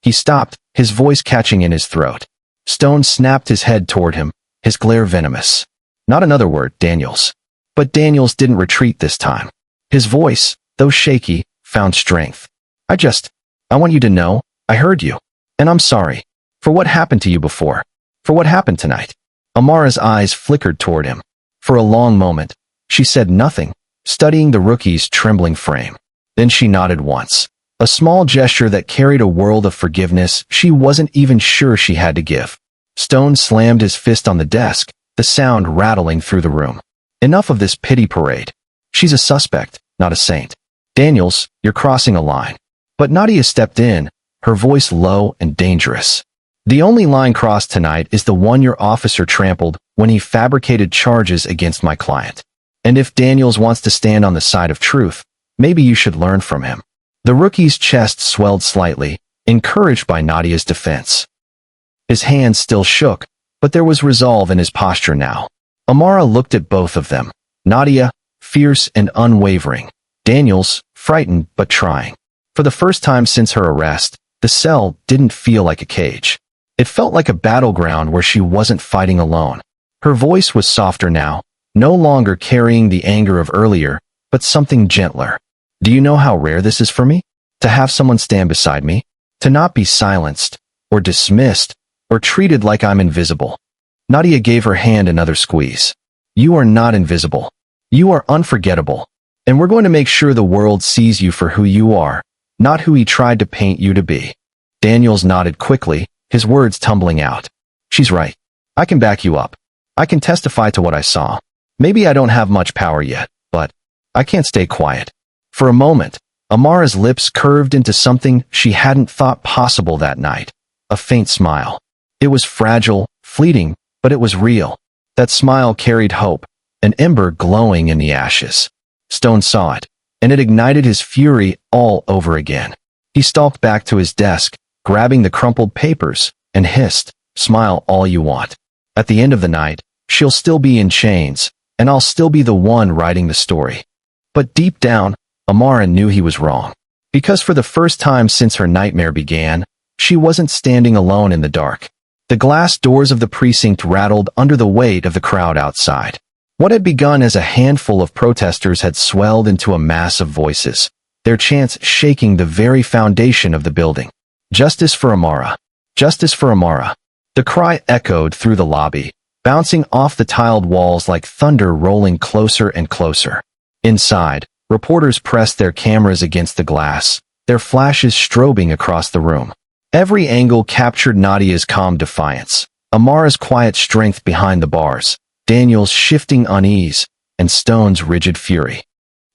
He stopped, his voice catching in his throat. Stone snapped his head toward him, his glare venomous. Not another word, Daniels. But Daniels didn't retreat this time. His voice, though shaky, found strength. I want you to know, I heard you. And I'm sorry. For what happened to you before. For what happened tonight. Amara's eyes flickered toward him. For a long moment, she said nothing, studying the rookie's trembling frame. Then she nodded once. A small gesture that carried a world of forgiveness she wasn't even sure she had to give. Stone slammed his fist on the desk, the sound rattling through the room. Enough of this pity parade. She's a suspect, not a saint. Daniels, you're crossing a line. But Nadia stepped in, her voice low and dangerous. The only line crossed tonight is the one your officer trampled when he fabricated charges against my client. And if Daniels wants to stand on the side of truth, maybe you should learn from him. The rookie's chest swelled slightly, encouraged by Nadia's defense. His hands still shook, but there was resolve in his posture now. Amara looked at both of them. Nadia, fierce and unwavering. Daniels, frightened but trying. For the first time since her arrest, the cell didn't feel like a cage. It felt like a battleground where she wasn't fighting alone. Her voice was softer now, no longer carrying the anger of earlier, but something gentler. Do you know how rare this is for me? To have someone stand beside me? To not be silenced, or dismissed, or treated like I'm invisible. Nadia gave her hand another squeeze. You are not invisible. You are unforgettable. And we're going to make sure the world sees you for who you are, not who he tried to paint you to be. Daniels nodded quickly, his words tumbling out. She's right. I can back you up. I can testify to what I saw. Maybe I don't have much power yet, but I can't stay quiet. For a moment, Amara's lips curved into something she hadn't thought possible that night. A faint smile. It was fragile, fleeting, but it was real. That smile carried hope, an ember glowing in the ashes. Stone saw it, and it ignited his fury all over again. He stalked back to his desk, grabbing the crumpled papers, and hissed, "Smile all you want. At the end of the night, she'll still be in chains, and I'll still be the one writing the story." But deep down, Amara knew he was wrong. Because for the first time since her nightmare began, She wasn't standing alone in the dark. The glass doors of the precinct rattled under the weight of the crowd outside. What had begun as a handful of protesters had swelled into a mass of voices, their chants shaking the very foundation of the building. Justice for Amara. Justice for Amara. The cry echoed through the lobby, bouncing off the tiled walls like thunder rolling closer and closer. Inside, reporters pressed their cameras against the glass, their flashes strobing across the room. Every angle captured Nadia's calm defiance, Amara's quiet strength behind the bars, Daniel's shifting unease, and Stone's rigid fury.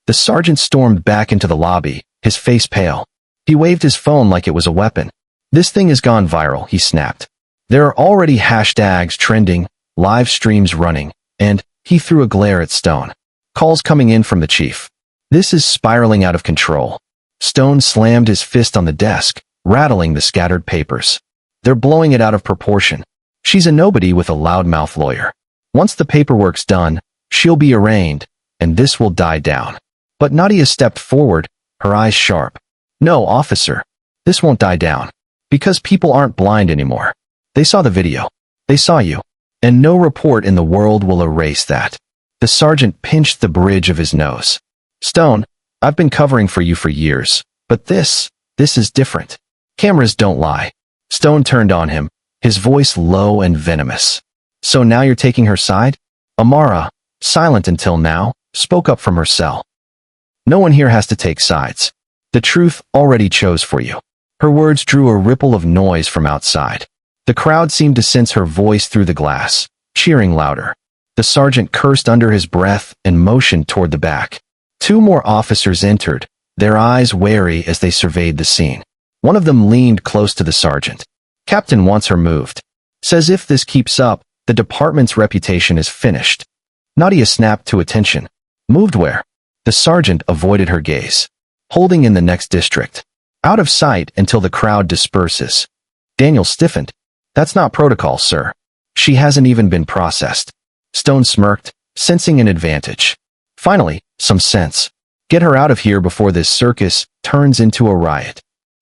The sergeant stormed back into the lobby, his face pale. He waved his phone like it was a weapon. "This thing has gone viral," he snapped. "There are already hashtags trending, live streams running, and," he threw a glare at Stone, "calls coming in from the chief. This is spiraling out of control." Stone slammed his fist on the desk, rattling the scattered papers. "They're blowing it out of proportion. She's a nobody with a loudmouth lawyer. Once the paperwork's done, she'll be arraigned, and this will die down." But Nadia stepped forward, her eyes sharp. "No, officer. This won't die down. Because people aren't blind anymore. They saw the video. They saw you. And no report in the world will erase that." The sergeant pinched the bridge of his nose. "Stone, I've been covering for you for years, but this is different. Cameras don't lie." Stone turned on him, his voice low and venomous. "So now you're taking her side?" Amara, silent until now, spoke up from her cell. "No one here has to take sides. The truth already chose for you." Her words drew a ripple of noise from outside. The crowd seemed to sense her voice through the glass, cheering louder. The sergeant cursed under his breath and motioned toward the back. Two more officers entered, their eyes wary as they surveyed the scene. One of them leaned close to the sergeant. "Captain wants her moved. Says if this keeps up, the department's reputation is finished." Nadia snapped to attention. "Moved where?" The sergeant avoided her gaze. "Holding in the next district. Out of sight until the crowd disperses." Daniel stiffened. "That's not protocol, sir. She hasn't even been processed." Stone smirked, sensing an advantage. "Finally, some sense. Get her out of here before this circus turns into a riot."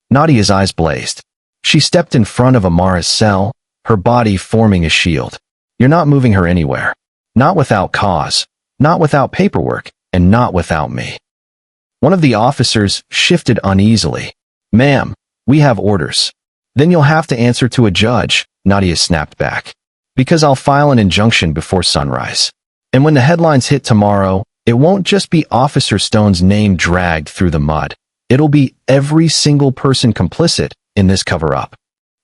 Nadia's eyes blazed. She stepped in front of Amara's cell, her body forming a shield. "You're not moving her anywhere. Not without cause, not without paperwork, and not without me." One of the officers shifted uneasily. "Ma'am, we have orders." "Then you'll have to answer to a judge," Nadia snapped back. "Because I'll file an injunction before sunrise. And when the headlines hit tomorrow, it won't just be Officer Stone's name dragged through the mud. It'll be every single person complicit in this cover-up."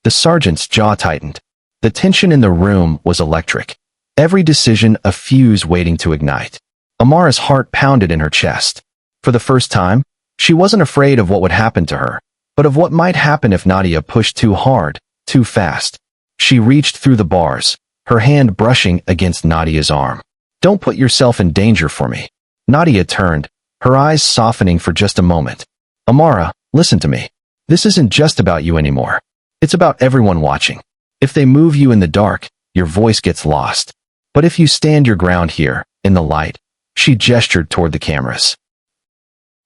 The sergeant's jaw tightened. The tension in the room was electric. Every decision a fuse waiting to ignite. Amara's heart pounded in her chest. For the first time, she wasn't afraid of what would happen to her, but of what might happen if Nadia pushed too hard, too fast. She reached through the bars, her hand brushing against Nadia's arm. "Don't put yourself in danger for me." Nadia turned, her eyes softening for just a moment. "Amara, listen to me. This isn't just about you anymore. It's about everyone watching. If they move you in the dark, your voice gets lost. But if you stand your ground here, in the light," she gestured toward the cameras,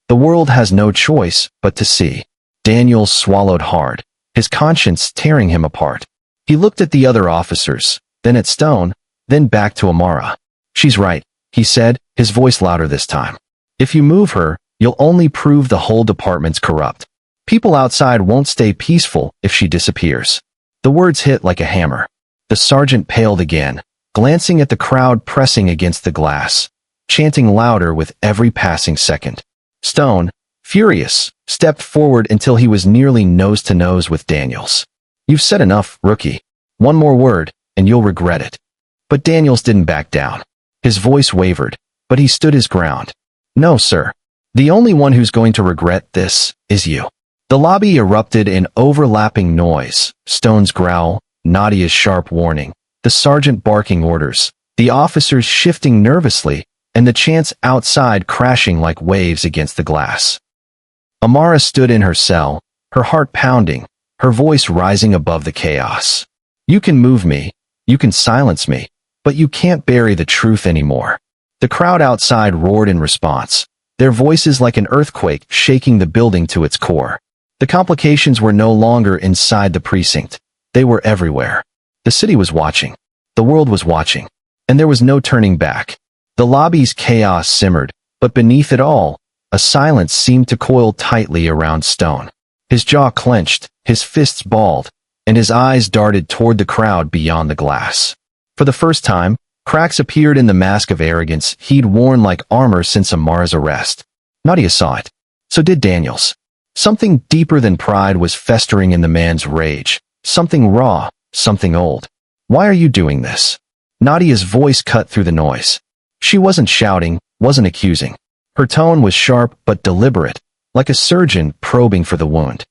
"the world has no choice but to see." Daniel swallowed hard, his conscience tearing him apart. He looked at the other officers, then at Stone, then back to Amara. "She's right," he said, his voice louder this time. "If you move her, you'll only prove the whole department's corrupt. People outside won't stay peaceful if she disappears." The words hit like a hammer. The sergeant paled again, glancing at the crowd pressing against the glass, chanting louder with every passing second. Stone, furious, stepped forward until he was nearly nose to nose with Daniels. "You've said enough, rookie. One more word, and you'll regret it." But Daniels didn't back down. His voice wavered, but he stood his ground. "No, sir. The only one who's going to regret this is you." The lobby erupted in overlapping noise, Stone's growl, Nadia's sharp warning, the sergeant barking orders, the officers shifting nervously, and the chants outside crashing like waves against the glass. Amara stood in her cell, her heart pounding, her voice rising above the chaos. "You can move me, you can silence me, but you can't bury the truth anymore." The crowd outside roared in response, their voices like an earthquake shaking the building to its core. The complications were no longer inside the precinct. They were everywhere. The city was watching. The world was watching. And there was no turning back. The lobby's chaos simmered, but beneath it all, a silence seemed to coil tightly around Stone. His jaw clenched, his fists balled, and his eyes darted toward the crowd beyond the glass. For the first time, cracks appeared in the mask of arrogance he'd worn like armor since Amara's arrest. Nadia saw it. So did Daniels. Something deeper than pride was festering in the man's rage. Something raw, something old. Why are you doing this? Nadia's voice cut through the noise. She wasn't shouting, wasn't accusing. Her tone was sharp but deliberate, like a surgeon probing for the wound.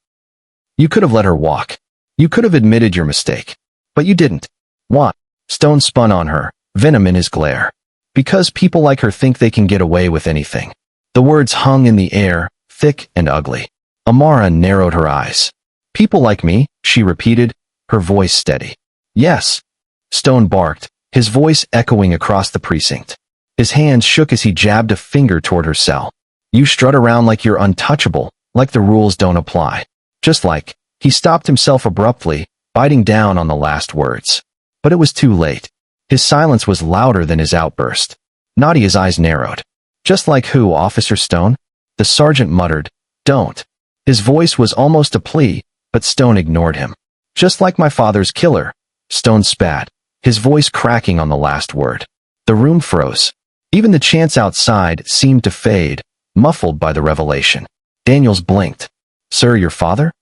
You could have let her walk. You could have admitted your mistake. But you didn't. Why? Stone spun on her, venom in his glare. Because people like her think they can get away with anything. The words hung in the air, thick and ugly. Amara narrowed her eyes. People like me, she repeated, her voice steady. Yes. Stone barked, his voice echoing across the precinct. His hands shook as he jabbed a finger toward her cell. You strut around like you're untouchable, like the rules don't apply. Just like, he stopped himself abruptly, biting down on the last words. But it was too late. His silence was louder than his outburst. Nadia's eyes narrowed. Just like who, Officer Stone? The sergeant muttered, don't. His voice was almost a plea, but Stone ignored him. Just like my father's killer. Stone spat, his voice cracking on the last word. The room froze. Even the chants outside seemed to fade, muffled by the revelation. Daniels blinked. Sir, your father?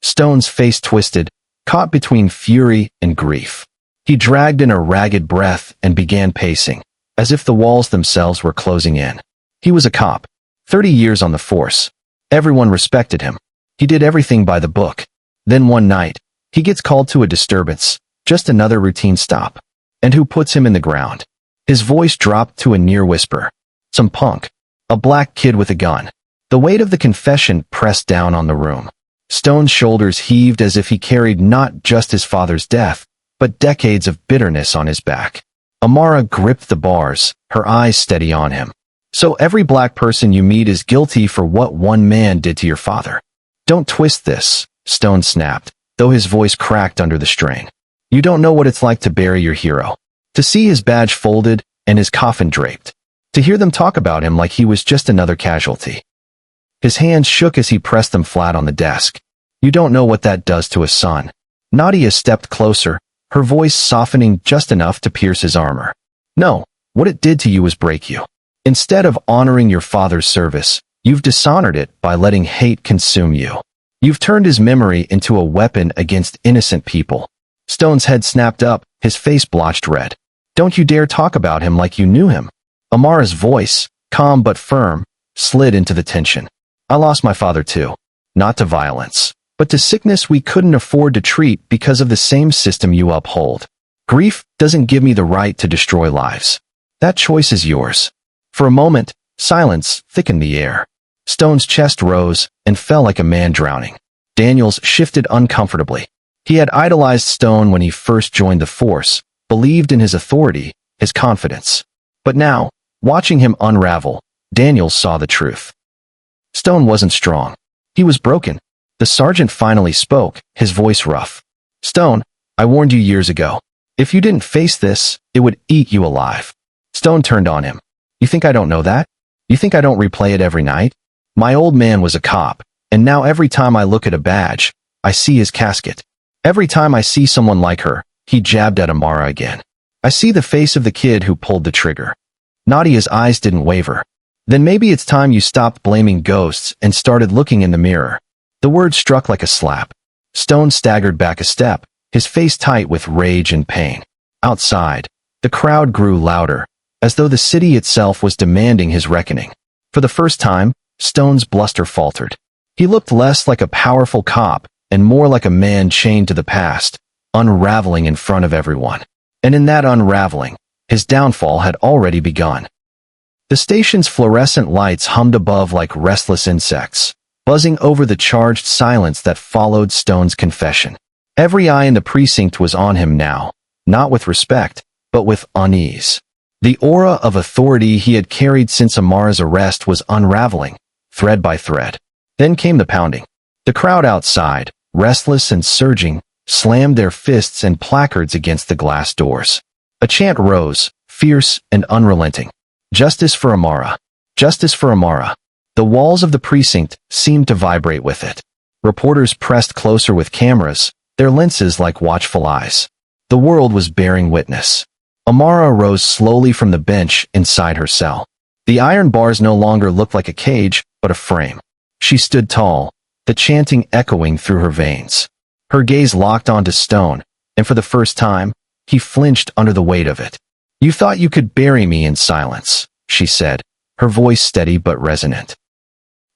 Stone's face twisted, caught between fury and grief. He dragged in a ragged breath and began pacing, as if the walls themselves were closing in. He was a cop, 30 years on the force. Everyone respected him. He did everything by the book. Then one night, he gets called to a disturbance, just another routine stop. And who puts him in the ground? His voice dropped to a near whisper. Some punk. A black kid with a gun. The weight of the confession pressed down on the room. Stone's shoulders heaved as if he carried not just his father's death, but decades of bitterness on his back. Amara gripped the bars, her eyes steady on him. So every black person you meet is guilty for what one man did to your father. Don't twist this, Stone snapped, though his voice cracked under the strain. You don't know what it's like to bury your hero. To see his badge folded and his coffin draped. To hear them talk about him like he was just another casualty. His hands shook as he pressed them flat on the desk. You don't know what that does to a son. Nadia stepped closer, her voice softening just enough to pierce his armor. No, what it did to you was break you. Instead of honoring your father's service, you've dishonored it by letting hate consume you. You've turned his memory into a weapon against innocent people. Stone's head snapped up, his face blotched red. Don't you dare talk about him like you knew him. Amara's voice, calm but firm, slid into the tension. I lost my father too. Not to violence, but to sickness we couldn't afford to treat because of the same system you uphold. Grief doesn't give me the right to destroy lives. That choice is yours. For a moment, silence thickened the air. Stone's chest rose and fell like a man drowning. Daniels shifted uncomfortably. He had idolized Stone when he first joined the force, believed in his authority, his confidence. But now, watching him unravel, Daniels saw the truth. Stone wasn't strong. He was broken. The sergeant finally spoke, his voice rough. Stone, I warned you years ago. If you didn't face this, it would eat you alive. Stone turned on him. You think I don't know that? You think I don't replay it every night? My old man was a cop, and now every time I look at a badge, I see his casket. Every time I see someone like her, he jabbed at Amara again. I see the face of the kid who pulled the trigger. Nadia's eyes didn't waver. Then maybe it's time you stopped blaming ghosts and started looking in the mirror. The word struck like a slap. Stone staggered back a step, his face tight with rage and pain. Outside, the crowd grew louder, as though the city itself was demanding his reckoning. For the first time, Stone's bluster faltered. He looked less like a powerful cop and more like a man chained to the past, unraveling in front of everyone. And in that unraveling, his downfall had already begun. The station's fluorescent lights hummed above like restless insects, buzzing over the charged silence that followed Stone's confession. Every eye in the precinct was on him now, not with respect, but with unease. The aura of authority he had carried since Amara's arrest was unraveling, thread by thread. Then came the pounding. The crowd outside, restless and surging, slammed their fists and placards against the glass doors. A chant rose, fierce and unrelenting. Justice for Amara. Justice for Amara. The walls of the precinct seemed to vibrate with it. Reporters pressed closer with cameras, their lenses like watchful eyes. The world was bearing witness. Amara rose slowly from the bench inside her cell. The iron bars no longer looked like a cage, but a frame. She stood tall, the chanting echoing through her veins. Her gaze locked onto Stone, and for the first time, he flinched under the weight of it. "You thought you could bury me in silence," she said, her voice steady but resonant.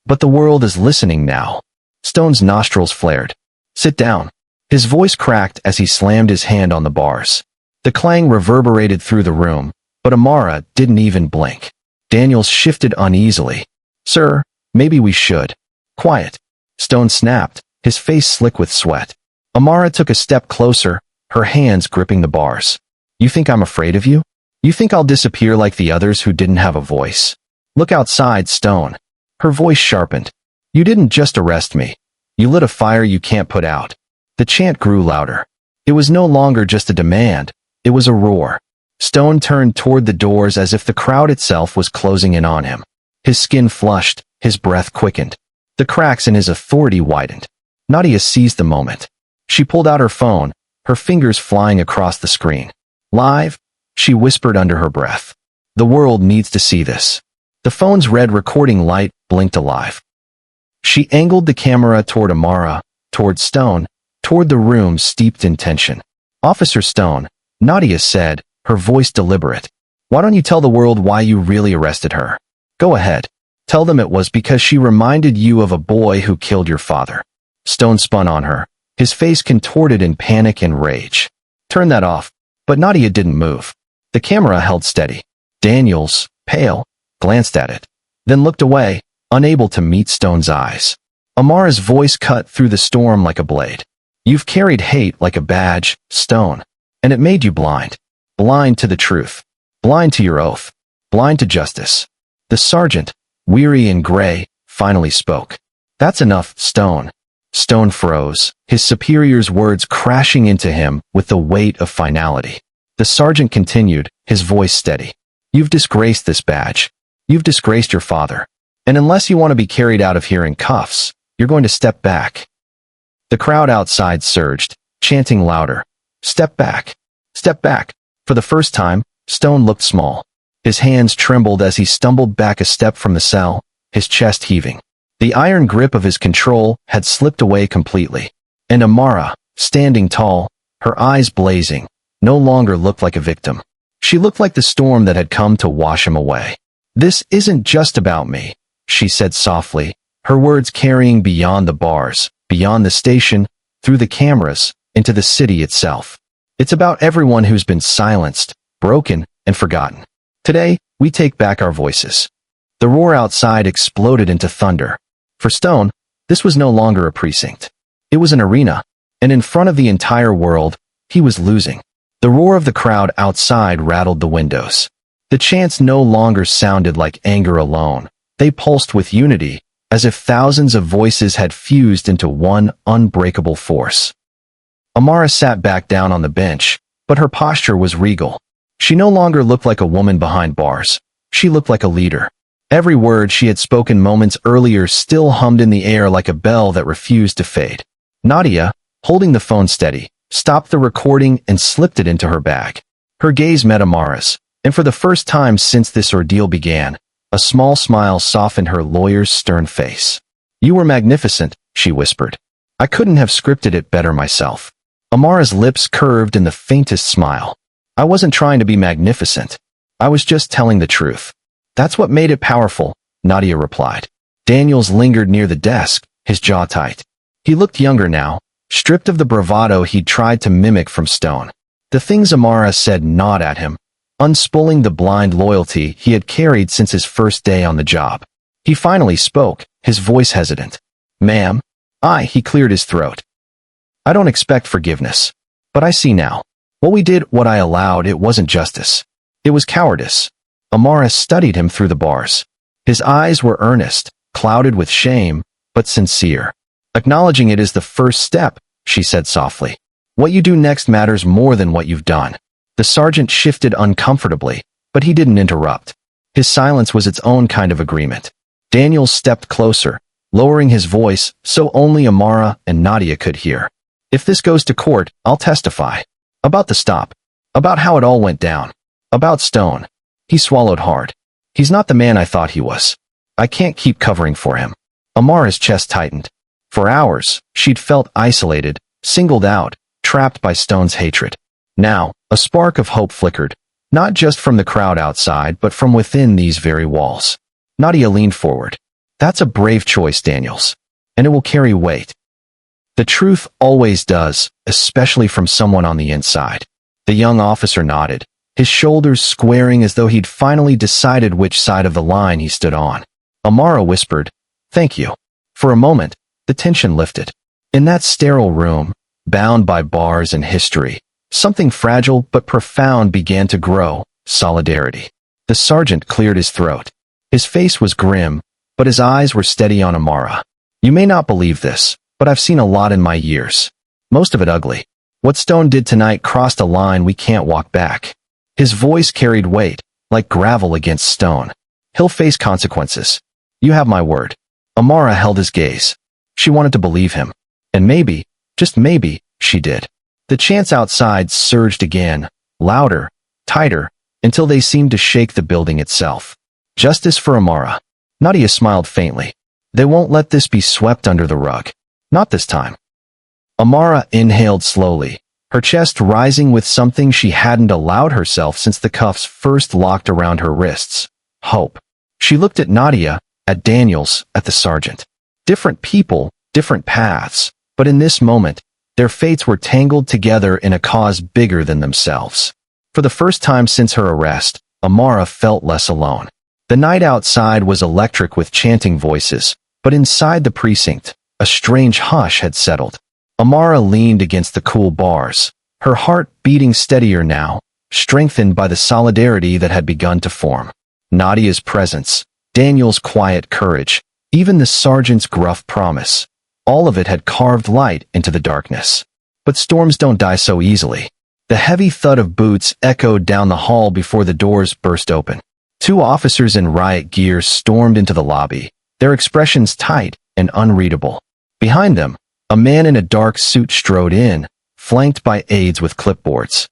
"But the world is listening now." Stone's nostrils flared. "Sit down." His voice cracked as he slammed his hand on the bars. The clang reverberated through the room, but Amara didn't even blink. Daniels shifted uneasily. "Sir, maybe we should." "Quiet." Stone snapped, his face slick with sweat. Amara took a step closer, her hands gripping the bars. "You think I'm afraid of you? You think I'll disappear like the others who didn't have a voice? Look outside, Stone." Her voice sharpened. "You didn't just arrest me. You lit a fire you can't put out." The chant grew louder. It was no longer just a demand, it was a roar. Stone turned toward the doors as if the crowd itself was closing in on him. His skin flushed, his breath quickened. The cracks in his authority widened. Nadia seized the moment. She pulled out her phone, her fingers flying across the screen. "Live?" she whispered under her breath. "The world needs to see this." The phone's red recording light blinked alive. She angled the camera toward Amara, toward Stone, toward the room steeped in tension. "Officer Stone," Nadia said, her voice deliberate. "Why don't you tell the world why you really arrested her? Go ahead. Tell them it was because she reminded you of a boy who killed your father." Stone spun on her, his face contorted in panic and rage. "Turn that off." But Nadia didn't move. The camera held steady. Daniels, pale, glanced at it, then looked away, unable to meet Stone's eyes. Amara's voice cut through the storm like a blade. "You've carried hate like a badge, Stone, and it made you blind. Blind to the truth. Blind to your oath. Blind to justice." The sergeant, weary and gray, finally spoke. "That's enough, Stone." Stone froze, his superior's words crashing into him with the weight of finality. The sergeant continued, his voice steady. "You've disgraced this badge. You've disgraced your father. And unless you want to be carried out of here in cuffs, you're going to step back." The crowd outside surged, chanting louder. "Step back. Step back." For the first time, Stone looked small. His hands trembled as he stumbled back a step from the cell, his chest heaving. The iron grip of his control had slipped away completely. And Amara, standing tall, her eyes blazing, no longer looked like a victim. She looked like the storm that had come to wash him away. "This isn't just about me," she said softly, her words carrying beyond the bars, beyond the station, through the cameras, into the city itself. "It's about everyone who's been silenced, broken, and forgotten. Today, we take back our voices." The roar outside exploded into thunder. For Stone, this was no longer a precinct. It was an arena, and in front of the entire world, he was losing. The roar of the crowd outside rattled the windows. The chants no longer sounded like anger alone. They pulsed with unity, as if thousands of voices had fused into one unbreakable force. Amara sat back down on the bench, but her posture was regal. She no longer looked like a woman behind bars. She looked like a leader. Every word she had spoken moments earlier still hummed in the air like a bell that refused to fade. Nadia, holding the phone steady, stopped the recording and slipped it into her bag. Her gaze met Amara's, and for the first time since this ordeal began, a small smile softened her lawyer's stern face. "You were magnificent," she whispered. "I couldn't have scripted it better myself." Amara's lips curved in the faintest smile. "I wasn't trying to be magnificent. I was just telling the truth." "That's what made it powerful," Nadia replied. Daniels lingered near the desk, his jaw tight. He looked younger now, stripped of the bravado he'd tried to mimic from Stone. The things Amara said gnawed at him, unspooling the blind loyalty he had carried since his first day on the job. He finally spoke, his voice hesitant. "Ma'am." He cleared his throat. "I don't expect forgiveness. But I see now. What we did, what I allowed, it wasn't justice. It was cowardice." Amara studied him through the bars. His eyes were earnest, clouded with shame, but sincere. Acknowledging it is the first step, she said softly. What you do next matters more than what you've done. The sergeant shifted uncomfortably, but he didn't interrupt. His silence was its own kind of agreement. Daniels stepped closer, lowering his voice so only Amara and Nadia could hear. If this goes to court, I'll testify. About the stop. About how it all went down. About Stone. He swallowed hard. He's not the man I thought he was. I can't keep covering for him. Amara's chest tightened. For hours, she'd felt isolated, singled out, trapped by Stone's hatred. Now, a spark of hope flickered, not just from the crowd outside, but from within these very walls. Nadia leaned forward. That's a brave choice, Daniels. And it will carry weight. The truth always does, especially from someone on the inside. The young officer nodded, his shoulders squaring as though he'd finally decided which side of the line he stood on. Amara whispered, "Thank you." For a moment, the tension lifted. In that sterile room, bound by bars and history, something fragile but profound began to grow: solidarity. The sergeant cleared his throat. His face was grim, but his eyes were steady on Amara. You may not believe this, but I've seen a lot in my years. Most of it ugly. What Stone did tonight crossed a line we can't walk back. His voice carried weight, like gravel against stone. He'll face consequences. You have my word. Amara held his gaze. She wanted to believe him. And maybe, just maybe, she did. The chants outside surged again, louder, tighter, until they seemed to shake the building itself. Justice for Amara. Nadia smiled faintly. They won't let this be swept under the rug. Not this time. Amara inhaled slowly, her chest rising with something she hadn't allowed herself since the cuffs first locked around her wrists. Hope. She looked at Nadia, at Daniels, at the sergeant. Different people, different paths, but in this moment, their fates were tangled together in a cause bigger than themselves. For the first time since her arrest, Amara felt less alone. The night outside was electric with chanting voices, but inside the precinct, a strange hush had settled. Amara leaned against the cool bars, her heart beating steadier now, strengthened by the solidarity that had begun to form. Nadia's presence, Daniel's quiet courage, even the sergeant's gruff promise, all of it had carved light into the darkness. But storms don't die so easily. The heavy thud of boots echoed down the hall before the doors burst open. Two officers in riot gear stormed into the lobby, their expressions tight and unreadable. Behind them, a man in a dark suit strode in, flanked by aides with clipboards.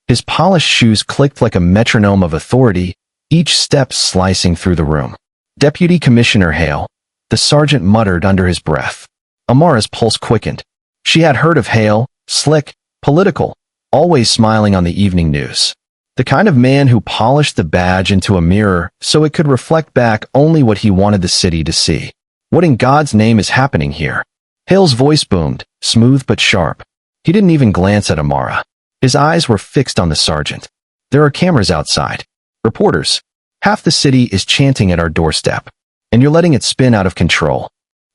His polished shoes clicked like a metronome of authority, each step slicing through the room. Deputy Commissioner Hale, the sergeant muttered under his breath. Amara's pulse quickened. She had heard of Hale, slick, political, always smiling on the evening news. The kind of man who polished the badge into a mirror so it could reflect back only what he wanted the city to see. What in God's name is happening here? Hale's voice boomed, smooth but sharp. He didn't even glance at Amara. His eyes were fixed on the sergeant. There are cameras outside. Reporters. Half the city is chanting at our doorstep. And you're letting it spin out of control.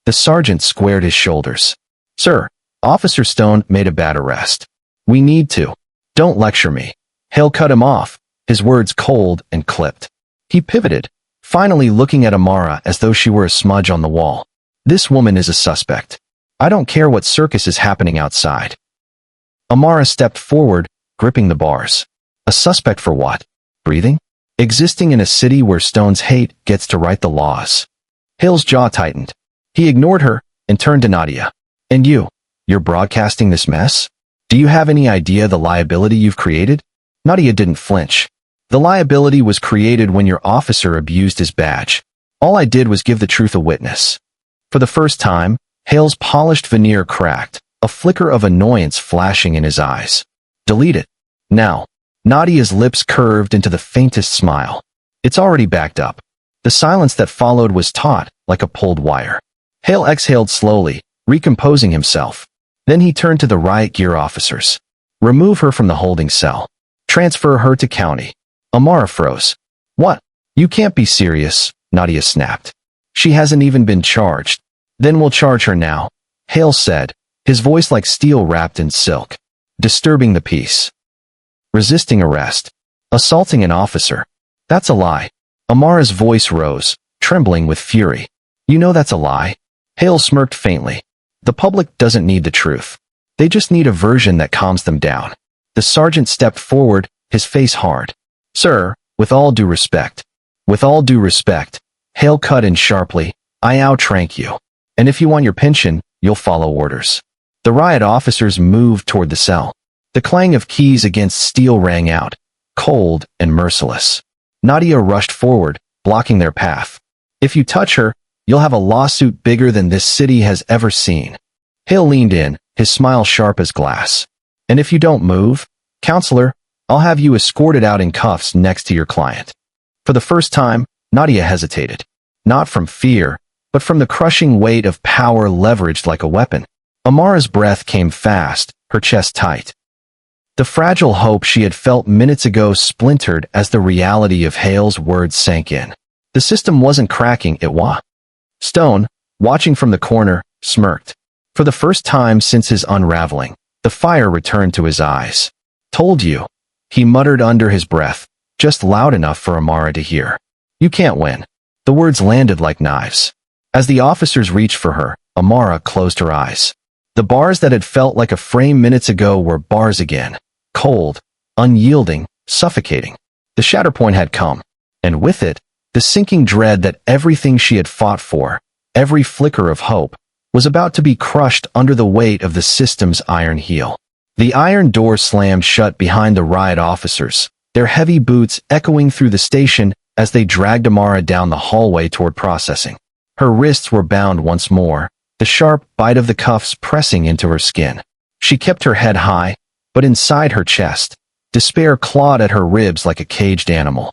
The sergeant squared his shoulders. Sir, Officer Stone made a bad arrest. We need to. Don't lecture me. Hale cut him off, his words cold and clipped. He pivoted, finally looking at Amara as though she were a smudge on the wall. This woman is a suspect. I don't care what circus is happening outside. Amara stepped forward, gripping the bars. A suspect for what? Breathing? Existing in a city where Stone's hate gets to write the laws. Hale's jaw tightened. He ignored her and turned to Nadia. And you're broadcasting this mess? Do you have any idea the liability you've created? Nadia didn't flinch. The liability was created when your officer abused his badge. All I did was give the truth a witness. For the first time, Hale's polished veneer cracked, a flicker of annoyance flashing in his eyes. Delete it. Now. Nadia's lips curved into the faintest smile. It's already backed up. The silence that followed was taut, like a pulled wire. Hale exhaled slowly, recomposing himself. Then he turned to the riot gear officers. Remove her from the holding cell. Transfer her to county. Amara froze. What? You can't be serious, Nadia snapped. She hasn't even been charged. Then we'll charge her now, Hale said, his voice like steel wrapped in silk. Disturbing the peace. Resisting arrest. Assaulting an officer. That's a lie. Amara's voice rose, trembling with fury. You know that's a lie. Hale smirked faintly. The public doesn't need the truth. They just need a version that calms them down. The sergeant stepped forward, his face hard. Sir, with all due respect. With all due respect. Hale cut in sharply. I outrank you. And if you want your pension, you'll follow orders. The riot officers moved toward the cell. The clang of keys against steel rang out, cold and merciless. Nadia rushed forward, blocking their path. If you touch her, you'll have a lawsuit bigger than this city has ever seen. Hale leaned in, his smile sharp as glass. And if you don't move, counselor, I'll have you escorted out in cuffs next to your client. For the first time, Nadia hesitated. Not from fear, but from the crushing weight of power leveraged like a weapon. Amara's breath came fast, her chest tight. The fragile hope she had felt minutes ago splintered as the reality of Hale's words sank in. The system wasn't cracking, it was. Stone, watching from the corner, smirked. For the first time since his unraveling, the fire returned to his eyes. Told you, he muttered under his breath, just loud enough for Amara to hear. You can't win. The words landed like knives. As the officers reached for her, Amara closed her eyes. The bars that had felt like a frame minutes ago were bars again. Cold, unyielding, suffocating. The shatterpoint had come, and with it, the sinking dread that everything she had fought for, every flicker of hope, was about to be crushed under the weight of the system's iron heel. The iron door slammed shut behind the riot officers, their heavy boots echoing through the station as they dragged Amara down the hallway toward processing. Her wrists were bound once more, the sharp bite of the cuffs pressing into her skin. She kept her head high, but inside her chest, despair clawed at her ribs like a caged animal.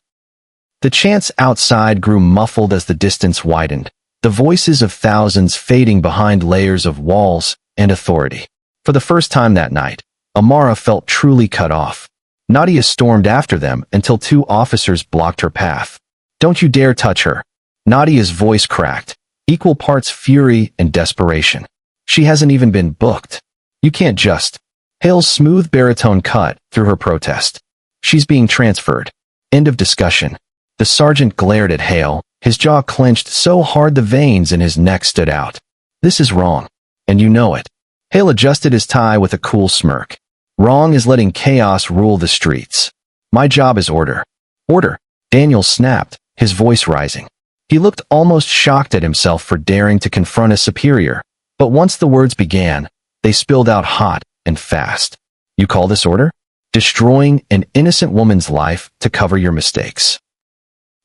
The chants outside grew muffled as the distance widened, the voices of thousands fading behind layers of walls and authority. For the first time that night, Amara felt truly cut off. Nadia stormed after them until two officers blocked her path. Don't you dare touch her. Nadia's voice cracked, equal parts fury and desperation. She hasn't even been booked. You can't just. Hale's smooth baritone cut through her protest. She's being transferred. End of discussion. The sergeant glared at Hale, his jaw clenched so hard the veins in his neck stood out. This is wrong. And you know it. Hale adjusted his tie with a cool smirk. Wrong is letting chaos rule the streets. My job is order. Order. Daniel snapped, his voice rising. He looked almost shocked at himself for daring to confront a superior, but once the words began, they spilled out hot and fast. You call this order? Destroying an innocent woman's life to cover your mistakes.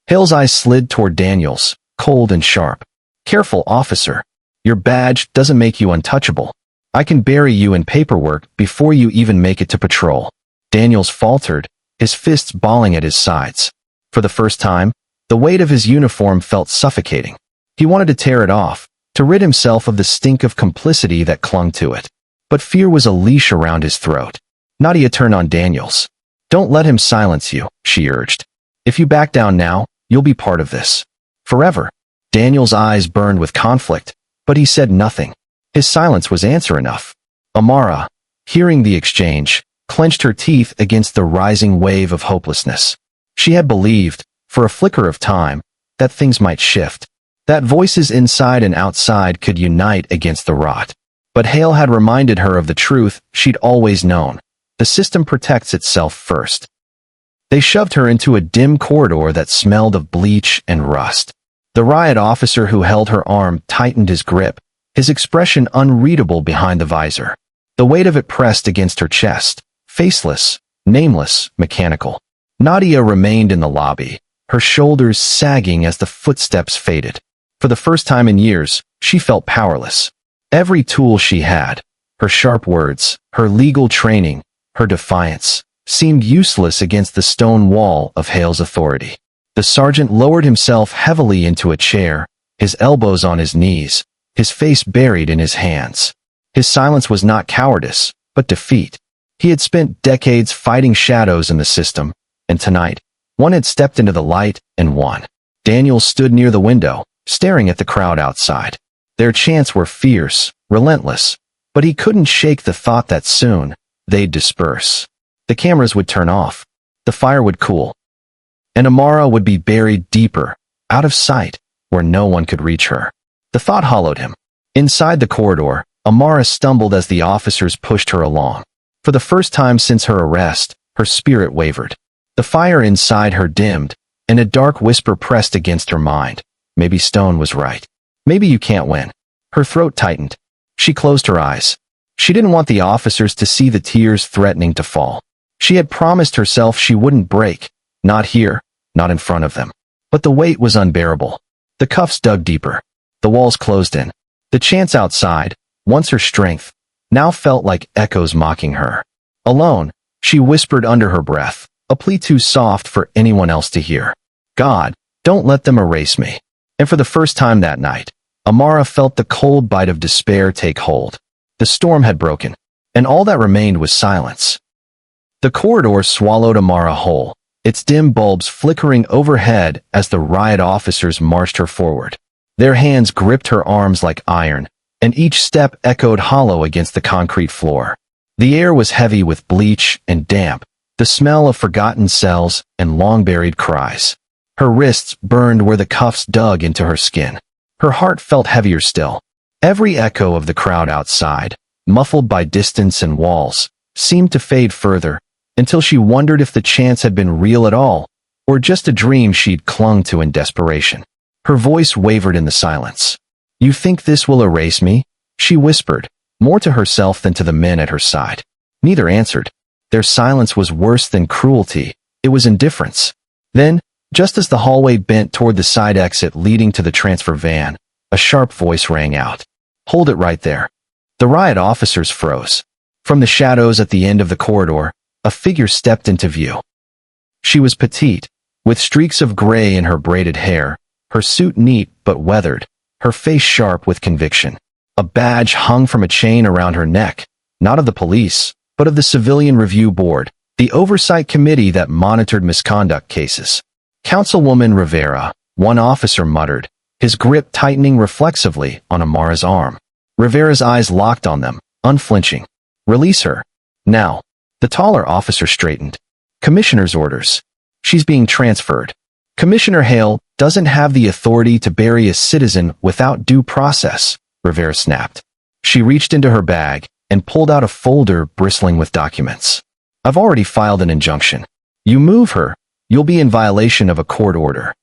Hale's eyes slid toward Daniel's, cold and sharp. Careful, officer. Your badge doesn't make you untouchable. I can bury you in paperwork before you even make it to patrol. Daniels faltered, his fists balling at his sides. For the first time, the weight of his uniform felt suffocating. He wanted to tear it off, to rid himself of the stink of complicity that clung to it. But fear was a leash around his throat. Nadia turned on Daniels. Don't let him silence you, she urged. If you back down now, you'll be part of this. Forever. Daniel's eyes burned with conflict, but he said nothing. His silence was answer enough. Amara, hearing the exchange, clenched her teeth against the rising wave of hopelessness. She had believed, for a flicker of time, that things might shift, that voices inside and outside could unite against the rot. But Hale had reminded her of the truth she'd always known. The system protects itself first. They shoved her into a dim corridor that smelled of bleach and rust. The riot officer who held her arm tightened his grip, his expression unreadable behind the visor. The weight of it pressed against her chest, faceless, nameless, mechanical. Nadia remained in the lobby, her shoulders sagging as the footsteps faded. For the first time in years, she felt powerless. Every tool she had, her sharp words, her legal training, her defiance, seemed useless against the stone wall of Hale's authority. The sergeant lowered himself heavily into a chair, his elbows on his knees, his face buried in his hands. His silence was not cowardice, but defeat. He had spent decades fighting shadows in the system, and tonight, one had stepped into the light and won. Daniel stood near the window, staring at the crowd outside. Their chants were fierce, relentless, but he couldn't shake the thought that soon, they'd disperse. The cameras would turn off. The fire would cool. And Amara would be buried deeper, out of sight, where no one could reach her. The thought hollowed him. Inside the corridor, Amara stumbled as the officers pushed her along. For the first time since her arrest, her spirit wavered. The fire inside her dimmed, and a dark whisper pressed against her mind. Maybe Stone was right. Maybe you can't win. Her throat tightened. She closed her eyes. She didn't want the officers to see the tears threatening to fall. She had promised herself she wouldn't break. Not here, not in front of them. But the weight was unbearable. The cuffs dug deeper. The walls closed in. The chants outside, once her strength, now felt like echoes mocking her. Alone, she whispered under her breath, a plea too soft for anyone else to hear. God, don't let them erase me. And for the first time that night, Amara felt the cold bite of despair take hold. The storm had broken, and all that remained was silence. The corridor swallowed Amara whole, its dim bulbs flickering overhead as the riot officers marched her forward. Their hands gripped her arms like iron, and each step echoed hollow against the concrete floor. The air was heavy with bleach and damp, the smell of forgotten cells and long-buried cries. Her wrists burned where the cuffs dug into her skin. Her heart felt heavier still. Every echo of the crowd outside, muffled by distance and walls, seemed to fade further, until she wondered if the chance had been real at all, or just a dream she'd clung to in desperation. Her voice wavered in the silence. You think this will erase me? She whispered, more to herself than to the men at her side. Neither answered. Their silence was worse than cruelty. It was indifference. Then, just as the hallway bent toward the side exit leading to the transfer van, a sharp voice rang out. Hold it right there. The riot officers froze. From the shadows at the end of the corridor, a figure stepped into view. She was petite, with streaks of gray in her braided hair, her suit neat but weathered, her face sharp with conviction. A badge hung from a chain around her neck, not of the police, but of the Civilian Review Board, the oversight committee that monitored misconduct cases. Councilwoman Rivera, one officer muttered, his grip tightening reflexively on Amara's arm. Rivera's eyes locked on them, unflinching. Release her. Now. The taller officer straightened. Commissioner's orders. She's being transferred. Commissioner Hale doesn't have the authority to bury a citizen without due process, Rivera snapped. She reached into her bag and pulled out a folder bristling with documents. I've already filed an injunction. You move her, you'll be in violation of a court order.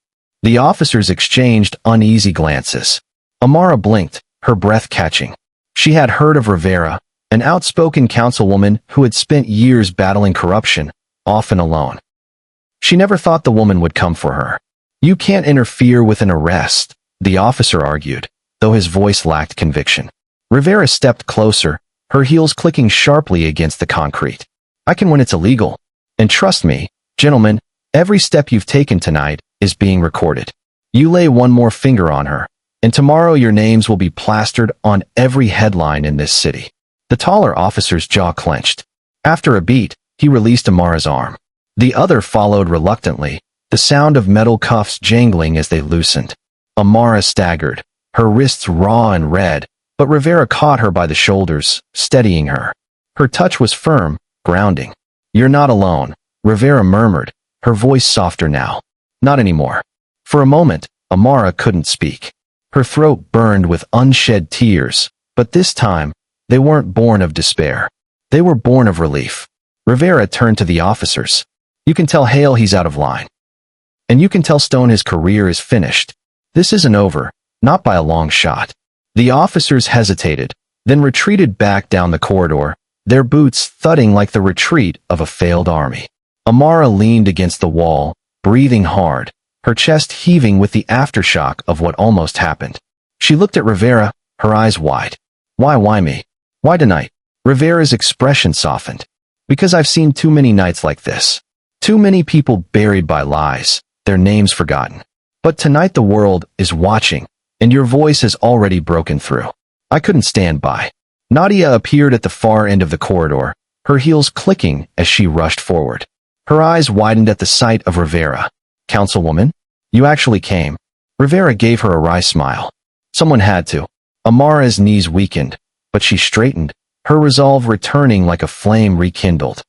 The officers exchanged uneasy glances. Amara blinked, her breath catching. She had heard of Rivera, an outspoken councilwoman who had spent years battling corruption, often alone. She never thought the woman would come for her. You can't interfere with an arrest, the officer argued, though his voice lacked conviction. Rivera stepped closer, her heels clicking sharply against the concrete. I can when it's illegal. And trust me, gentlemen, every step you've taken tonight is being recorded. You lay one more finger on her, and tomorrow your names will be plastered on every headline in this city. The taller officer's jaw clenched. After a beat, he released Amara's arm. The other followed reluctantly, the sound of metal cuffs jangling as they loosened. Amara staggered, her wrists raw and red, but Rivera caught her by the shoulders, steadying her. Her touch was firm, grounding. You're not alone, Rivera murmured, her voice softer now. Not anymore. For a moment, Amara couldn't speak. Her throat burned with unshed tears, but this time, they weren't born of despair. They were born of relief. Rivera turned to the officers. You can tell Hale he's out of line. And you can tell Stone his career is finished. This isn't over, not by a long shot. The officers hesitated, then retreated back down the corridor, their boots thudding like the retreat of a failed army. Amara leaned against the wall, breathing hard, her chest heaving with the aftershock of what almost happened. She looked at Rivera, her eyes wide. Why me? Why tonight? Rivera's expression softened. Because I've seen too many nights like this. Too many people buried by lies, their names forgotten. But tonight the world is watching, and your voice has already broken through. I couldn't stand by. Nadia appeared at the far end of the corridor, her heels clicking as she rushed forward. Her eyes widened at the sight of Rivera. Councilwoman? You actually came. Rivera gave her a wry smile. Someone had to. Amara's knees weakened, but she straightened, her resolve returning like a flame rekindled.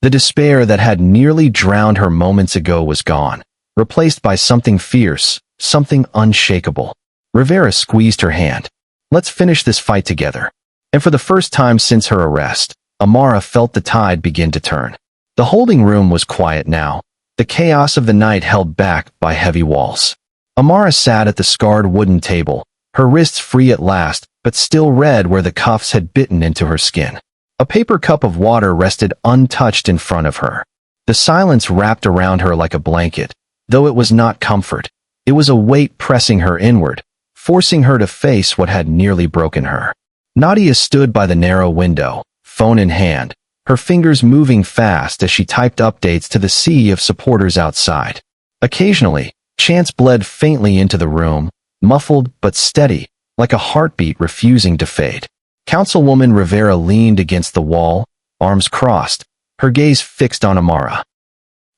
The despair that had nearly drowned her moments ago was gone, replaced by something fierce, something unshakable. Rivera squeezed her hand. Let's finish this fight together. And for the first time since her arrest, Amara felt the tide begin to turn. The holding room was quiet now, the chaos of the night held back by heavy walls. Amara sat at the scarred wooden table, her wrists free at last, but still red where the cuffs had bitten into her skin. A paper cup of water rested untouched in front of her. The silence wrapped around her like a blanket, though it was not comfort. It was a weight pressing her inward, forcing her to face what had nearly broken her. Nadia stood by the narrow window, phone in hand, her fingers moving fast as she typed updates to the sea of supporters outside. Occasionally, chants bled faintly into the room, muffled but steady, like a heartbeat refusing to fade. Councilwoman Rivera leaned against the wall, arms crossed, her gaze fixed on Amara.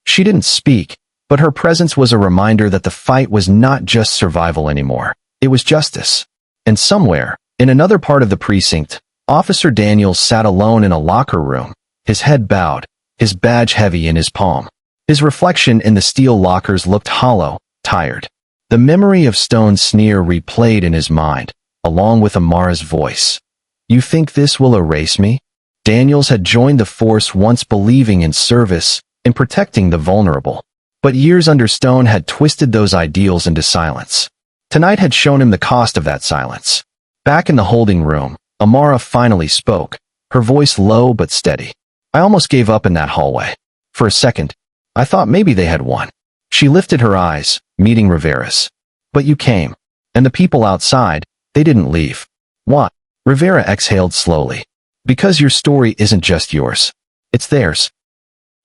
She didn't speak, but her presence was a reminder that the fight was not just survival anymore. It was justice. And somewhere, in another part of the precinct, Officer Daniels sat alone in a locker room, his head bowed, his badge heavy in his palm. His reflection in the steel lockers looked hollow, tired. The memory of Stone's sneer replayed in his mind, along with Amara's voice. "You think this will erase me?" Daniels had joined the force once believing in service, in protecting the vulnerable. But years under Stone had twisted those ideals into silence. Tonight had shown him the cost of that silence. Back in the holding room, Amara finally spoke, her voice low but steady. "I almost gave up in that hallway. For a second, I thought maybe they had won." She lifted her eyes, meeting Rivera's. "But you came. And the people outside, they didn't leave." "What?" Rivera exhaled slowly. "Because your story isn't just yours. It's theirs.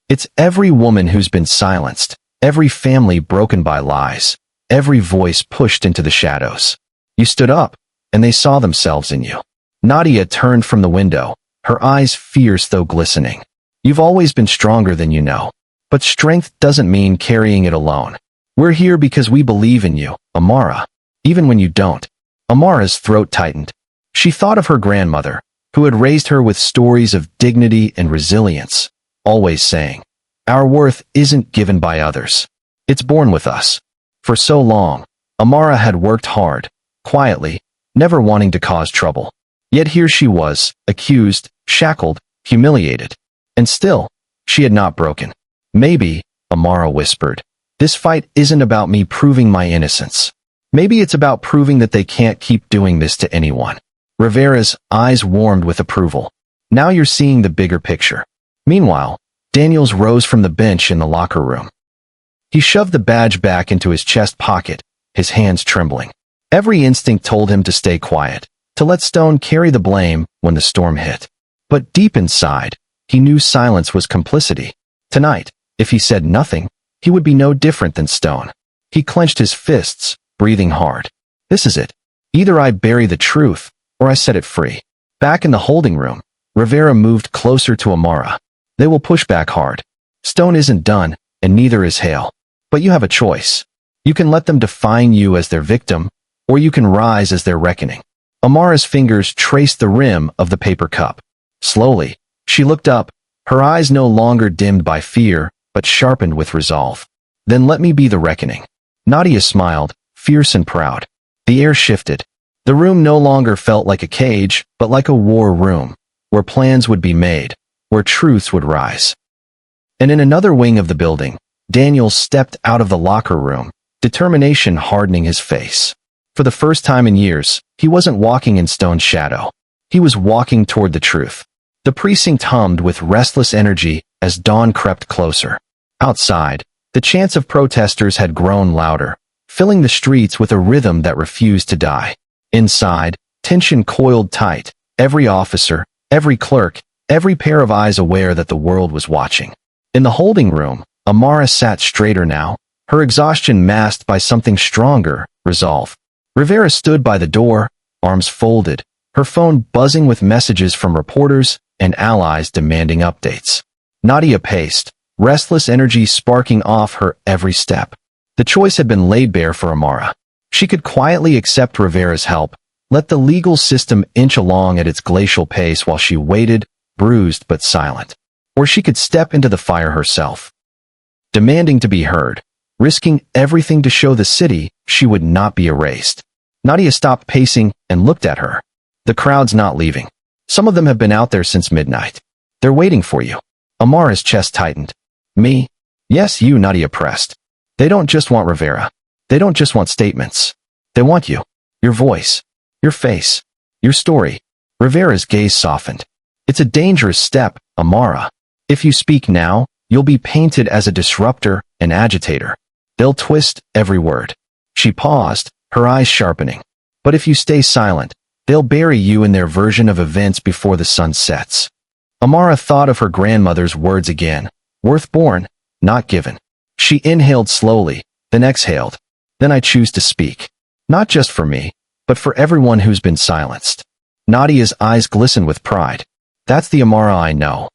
It's every woman who's been silenced, every family broken by lies, every voice pushed into the shadows. You stood up, and they saw themselves in you." Nadia turned from the window, her eyes fierce though glistening. "You've always been stronger than you know. But strength doesn't mean carrying it alone. We're here because we believe in you, Amara. Even when you don't." Amara's throat tightened. She thought of her grandmother, who had raised her with stories of dignity and resilience, always saying, "Our worth isn't given by others. It's born with us." For so long, Amara had worked hard, quietly, never wanting to cause trouble. Yet here she was, accused, shackled, humiliated. And still, she had not broken. "Maybe," Amara whispered, "this fight isn't about me proving my innocence. Maybe it's about proving that they can't keep doing this to anyone." Rivera's eyes warmed with approval. "Now you're seeing the bigger picture." Meanwhile, Daniels rose from the bench in the locker room. He shoved the badge back into his chest pocket, his hands trembling. Every instinct told him to stay quiet, to let Stone carry the blame when the storm hit. But deep inside, he knew silence was complicity. Tonight, if he said nothing, he would be no different than Stone. He clenched his fists, breathing hard. "This is it. Either I bury the truth, or I set it free." Back in the holding room, Rivera moved closer to Amara. "They will push back hard. Stone isn't done, and neither is Hale. But you have a choice. You can let them define you as their victim, or you can rise as their reckoning." Amara's fingers traced the rim of the paper cup. Slowly, she looked up, her eyes no longer dimmed by fear, but sharpened with resolve. "Then let me be the reckoning." Nadia smiled, fierce and proud. The air shifted. The room no longer felt like a cage, but like a war room, where plans would be made, where truths would rise. And in another wing of the building, Daniel stepped out of the locker room, determination hardening his face. For the first time in years, he wasn't walking in Stone's shadow. He was walking toward the truth. The precinct hummed with restless energy as dawn crept closer. Outside, the chants of protesters had grown louder, filling the streets with a rhythm that refused to die. Inside, tension coiled tight, every officer, every clerk, every pair of eyes aware that the world was watching. In the holding room, Amara sat straighter now, her exhaustion masked by something stronger, resolve. Rivera stood by the door, arms folded, her phone buzzing with messages from reporters and allies demanding updates. Nadia paced, restless energy sparking off her every step. The choice had been laid bare for Amara. She could quietly accept Rivera's help, let the legal system inch along at its glacial pace while she waited, bruised but silent. Or she could step into the fire herself, demanding to be heard, risking everything to show the city she would not be erased. Nadia stopped pacing and looked at her. "The crowd's not leaving. Some of them have been out there since midnight. They're waiting for you. Amara's chest tightened. Me? Yes, you, Nadia pressed. They don't just want Rivera. They don't just want statements. They want you. Your voice. Your face. Your story. Rivera's gaze softened. It's a dangerous step, Amara. If you speak now, you'll be painted as a disruptor, an agitator. They'll twist every word. She paused, her eyes sharpening. But if you stay silent, they'll bury you in their version of events before the sun sets. Amara thought of her grandmother's words again. Worth born, not given. She inhaled slowly, then exhaled. Then I choose to speak. Not just for me, but for everyone who's been silenced. Nadia's eyes glistened with pride. That's the Amara I know.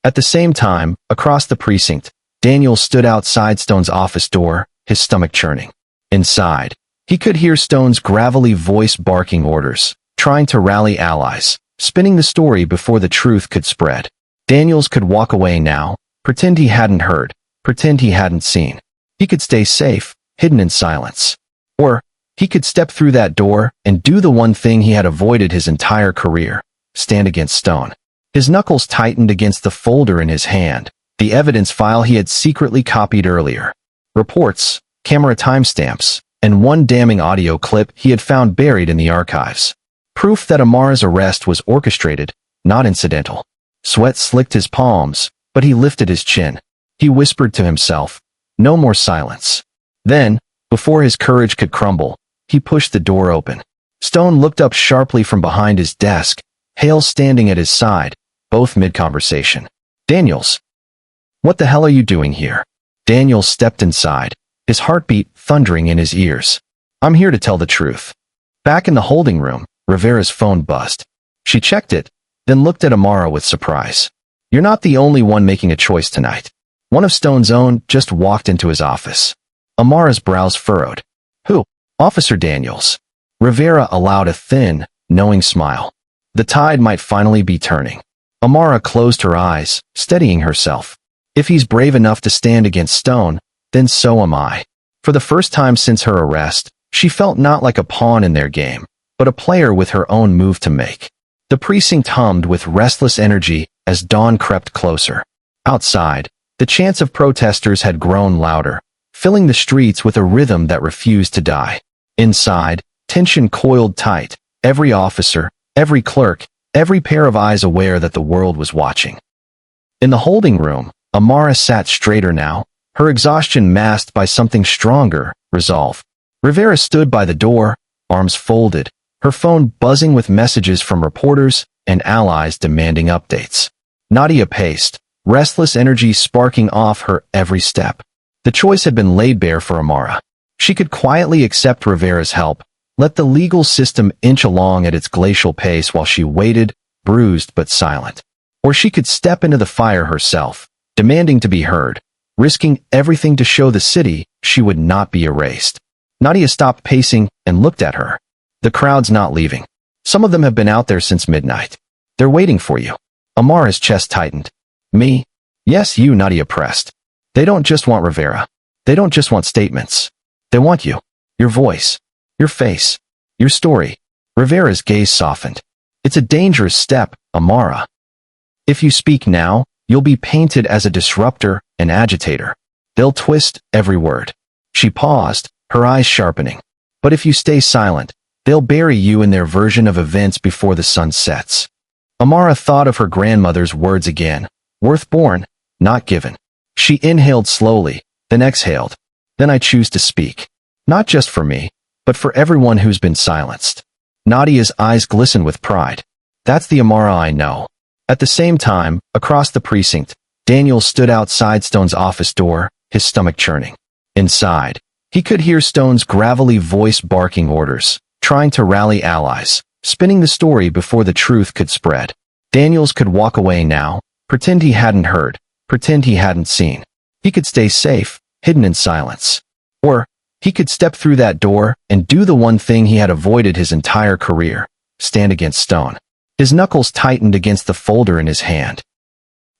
At the same time, across the precinct, Daniel stood outside Stone's office door, his stomach churning. Inside, he could hear Stone's gravelly voice barking orders, trying to rally allies, spinning the story before the truth could spread. Daniels could walk away now, pretend he hadn't heard, pretend he hadn't seen. He could stay safe, hidden in silence. Or, he could step through that door and do the one thing he had avoided his entire career, stand against Stone. His knuckles tightened against the folder in his hand, the evidence file he had secretly copied earlier. Reports, camera timestamps, and one damning audio clip he had found buried in the archives. Proof that Amara's arrest was orchestrated, not incidental. Sweat slicked his palms, but he lifted his chin. He whispered to himself, no more silence. Then, before his courage could crumble, he pushed the door open. Stone looked up sharply from behind his desk, Hale standing at his side, both mid-conversation. Daniels. What the hell are you doing here? Daniels stepped inside, his heartbeat thundering in his ears. I'm here to tell the truth. Back in the holding room, Rivera's phone buzzed. She checked it, then looked at Amara with surprise. You're not the only one making a choice tonight. One of Stone's own just walked into his office. Amara's brows furrowed. Who? Officer Daniels. Rivera allowed a thin, knowing smile. The tide might finally be turning. Amara closed her eyes, steadying herself. If he's brave enough to stand against Stone, then so am I. For the first time since her arrest, she felt not like a pawn in their game, but a player with her own move to make. The precinct hummed with restless energy as dawn crept closer. Outside, the chants of protesters had grown louder, filling the streets with a rhythm that refused to die. Inside, tension coiled tight, every officer, every clerk, every pair of eyes aware that the world was watching. In the holding room, Amara sat straighter now, her exhaustion masked by something stronger, resolve. Rivera stood by the door, arms folded, her phone buzzing with messages from reporters and allies demanding updates. Nadia paced, restless energy sparking off her every step. The choice had been laid bare for Amara. She could quietly accept Rivera's help, let the legal system inch along at its glacial pace while she waited, bruised but silent. Or she could step into the fire herself, demanding to be heard, risking everything to show the city she would not be erased. Nadia stopped pacing and looked at her. The crowd's not leaving. Some of them have been out there since midnight. They're waiting for you. Amara's chest tightened. Me? Yes, you, Nadia pressed. They don't just want Rivera. They don't just want statements. They want you. Your voice. Your face. Your story. Rivera's gaze softened. It's a dangerous step, Amara. If you speak now, you'll be painted as a disruptor, an agitator. They'll twist every word. She paused, her eyes sharpening. But if you stay silent, they'll bury you in their version of events before the sun sets. Amara thought of her grandmother's words again. Worth born, not given. She inhaled slowly, then exhaled. Then I choose to speak. Not just for me, but for everyone who's been silenced. Nadia's eyes glistened with pride. That's the Amara I know. At the same time, across the precinct, Daniel stood outside Stone's office door, his stomach churning. Inside, he could hear Stone's gravelly voice barking orders, trying to rally allies, spinning the story before the truth could spread. Daniels could walk away now, pretend he hadn't heard, pretend he hadn't seen. He could stay safe, hidden in silence. Or, he could step through that door and do the one thing he had avoided his entire career, stand against Stone. His knuckles tightened against the folder in his hand.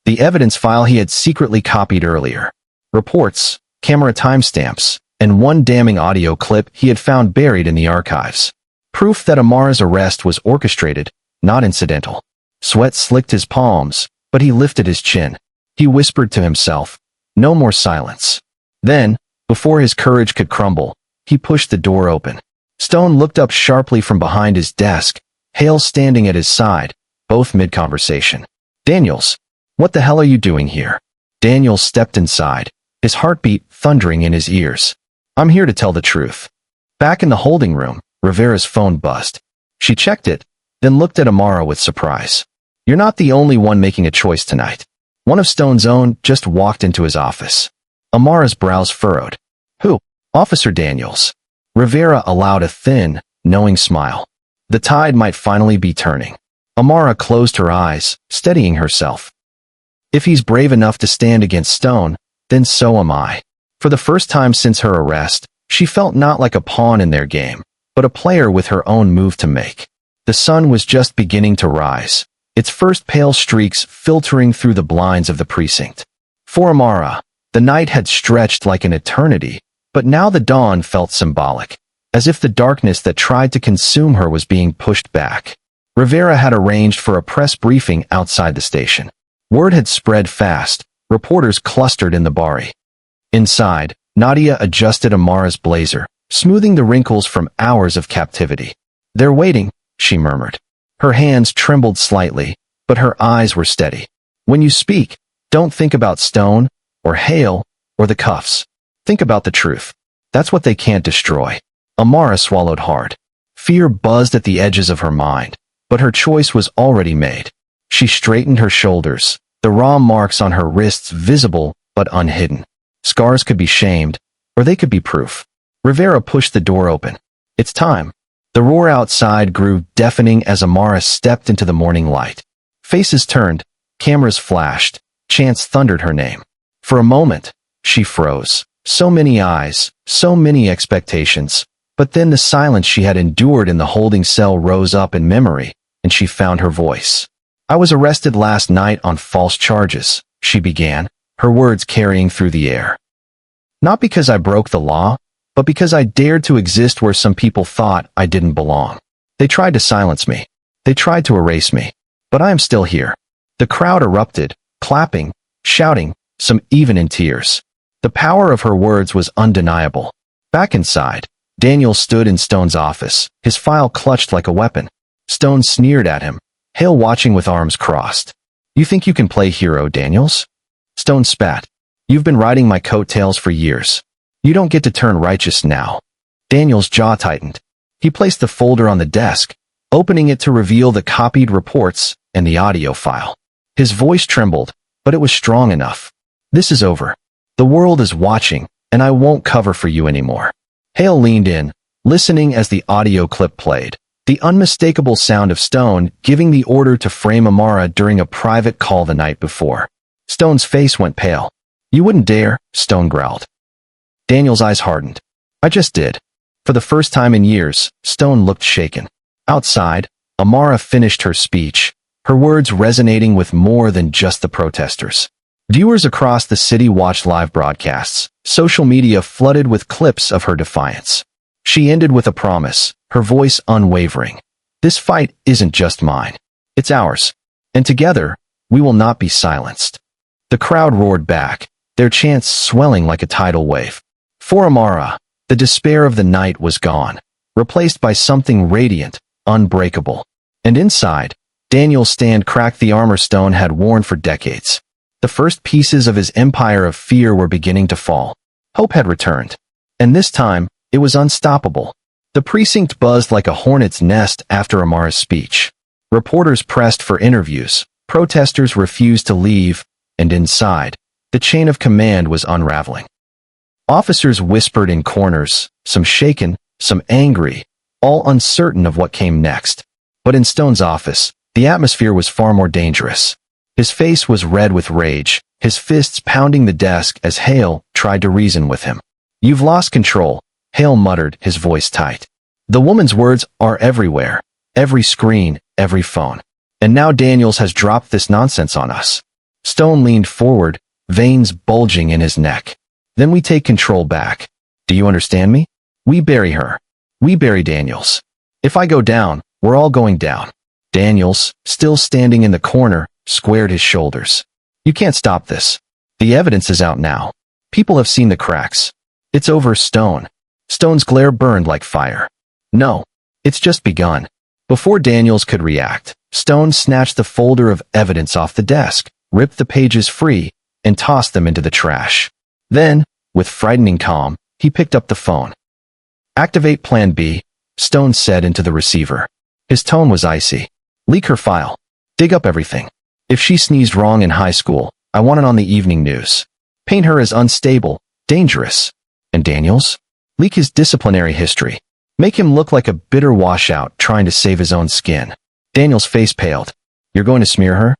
The evidence file he had secretly copied earlier. Reports, camera timestamps, and one damning audio clip he had found buried in the archives. Proof that Amara's arrest was orchestrated, not incidental. Sweat slicked his palms, but he lifted his chin. He whispered to himself, "No more silence." Then, before his courage could crumble, he pushed the door open. Stone looked up sharply from behind his desk, Hale standing at his side, both mid-conversation. "Daniels, what the hell are you doing here?" Daniels stepped inside, his heartbeat thundering in his ears. "I'm here to tell the truth." Back in the holding room, Rivera's phone buzzed. She checked it, then looked at Amara with surprise. "You're not the only one making a choice tonight." One of Stone's own just walked into his office. Amara's brows furrowed. "Who?" "Officer Daniels." Rivera allowed a thin, knowing smile. The tide might finally be turning. Amara closed her eyes, steadying herself. If he's brave enough to stand against Stone, then so am I. For the first time since her arrest, she felt not like a pawn in their game, but a player with her own move to make. The sun was just beginning to rise, its first pale streaks filtering through the blinds of the precinct. For Amara, the night had stretched like an eternity, but now the dawn felt symbolic, as if the darkness that tried to consume her was being pushed back. Rivera had arranged for a press briefing outside the station. Word had spread fast, reporters clustered in the bari. Inside, Nadia adjusted Amara's blazer, smoothing the wrinkles from hours of captivity. "They're waiting," she murmured. Her hands trembled slightly, but her eyes were steady. "When you speak, don't think about Stone, or Hale, or the cuffs. Think about the truth. That's what they can't destroy." Amara swallowed hard. Fear buzzed at the edges of her mind, but her choice was already made. She straightened her shoulders, the raw marks on her wrists visible but unhidden. Scars could be shamed, or they could be proof. Rivera pushed the door open. "It's time." The roar outside grew deafening as Amara stepped into the morning light. Faces turned, cameras flashed, chants thundered her name. For a moment, she froze. So many eyes, so many expectations. But then the silence she had endured in the holding cell rose up in memory, and she found her voice. "I was arrested last night on false charges," she began, her words carrying through the air. "Not because I broke the law, but because I dared to exist where some people thought I didn't belong. They tried to silence me. They tried to erase me. But I am still here." The crowd erupted, clapping, shouting, some even in tears. The power of her words was undeniable. Back inside, Daniel stood in Stone's office, his file clutched like a weapon. Stone sneered at him, Hale watching with arms crossed. "You think you can play hero, Daniels?" Stone spat. "You've been riding my coattails for years. You don't get to turn righteous now." Daniel's jaw tightened. He placed the folder on the desk, opening it to reveal the copied reports and the audio file. His voice trembled, but it was strong enough. "This is over. The world is watching, and I won't cover for you anymore." Hale leaned in, listening as the audio clip played, the unmistakable sound of Stone giving the order to frame Amara during a private call the night before. Stone's face went pale. "You wouldn't dare," Stone growled. Daniel's eyes hardened. "I just did." For the first time in years, Stone looked shaken. Outside, Amara finished her speech, her words resonating with more than just the protesters. Viewers across the city watched live broadcasts, social media flooded with clips of her defiance. She ended with a promise, her voice unwavering. "This fight isn't just mine. It's ours. And together, we will not be silenced." The crowd roared back, their chants swelling like a tidal wave. For Amara, the despair of the night was gone, replaced by something radiant, unbreakable. And inside, Daniel's stand cracked the armor Stone had worn for decades. The first pieces of his empire of fear were beginning to fall. Hope had returned. And this time, it was unstoppable. The precinct buzzed like a hornet's nest after Amara's speech. Reporters pressed for interviews, protesters refused to leave, and inside, the chain of command was unraveling. Officers whispered in corners, some shaken, some angry, all uncertain of what came next. But in Stone's office, the atmosphere was far more dangerous. His face was red with rage, his fists pounding the desk as Hale tried to reason with him. "You've lost control," Hale muttered, his voice tight. "The woman's words are everywhere, every screen, every phone. And now Daniels has dropped this nonsense on us." Stone leaned forward, veins bulging in his neck. "Then we take control back. Do you understand me? We bury her. We bury Daniels. If I go down, we're all going down." Daniels, still standing in the corner, squared his shoulders. You can't stop this. The evidence is out now. People have seen the cracks. It's over, Stone. Stone's glare burned like fire. No, it's just begun. Before Daniels could react, Stone snatched the folder of evidence off the desk, ripped the pages free, and tossed them into the trash. Then, with frightening calm, he picked up the phone. Activate Plan B, Stone said into the receiver. His tone was icy. Leak her file. Dig up everything. If she sneezed wrong in high school, I want it on the evening news. Paint her as unstable, dangerous. And Daniels? Leak his disciplinary history. Make him look like a bitter washout trying to save his own skin. Daniel's face paled. You're going to smear her?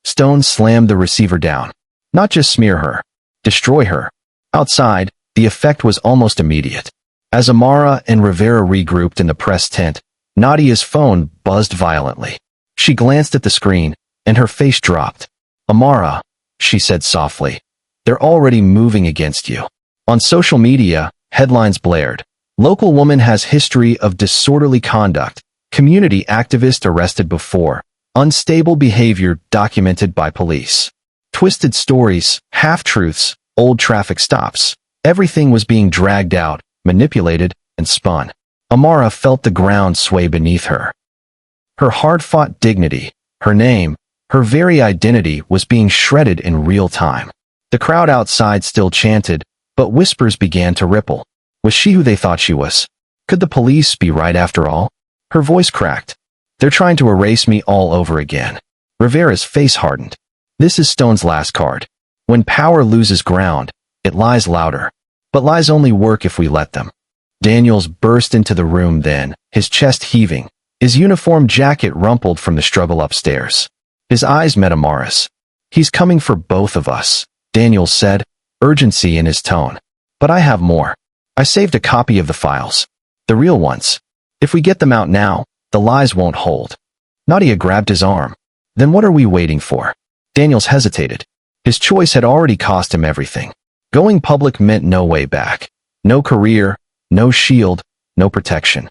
Stone slammed the receiver down. Not just smear her. Destroy her. Outside, the effect was almost immediate. As Amara and Rivera regrouped in the press tent, Nadia's phone buzzed violently. She glanced at the screen, and her face dropped. Amara, she said softly, they're already moving against you. On social media, headlines blared. Local woman has history of disorderly conduct. Community activist arrested before. Unstable behavior documented by police. Twisted stories, half-truths, old traffic stops. Everything was being dragged out, manipulated, and spun. Amara felt the ground sway beneath her. Her hard-fought dignity, her name, her very identity was being shredded in real time. The crowd outside still chanted, but whispers began to ripple. Was she who they thought she was? Could the police be right after all? Her voice cracked. They're trying to erase me all over again. Rivera's face hardened. This is Stone's last card. When power loses ground, it lies louder. But lies only work if we let them. Daniels burst into the room then, his chest heaving, his uniform jacket rumpled from the struggle upstairs. His eyes met Amara's. He's coming for both of us, Daniels said, urgency in his tone. But I have more. I saved a copy of the files. The real ones. If we get them out now, the lies won't hold. Nadia grabbed his arm. Then what are we waiting for? Daniels hesitated. His choice had already cost him everything. Going public meant no way back. No career, no shield, no protection.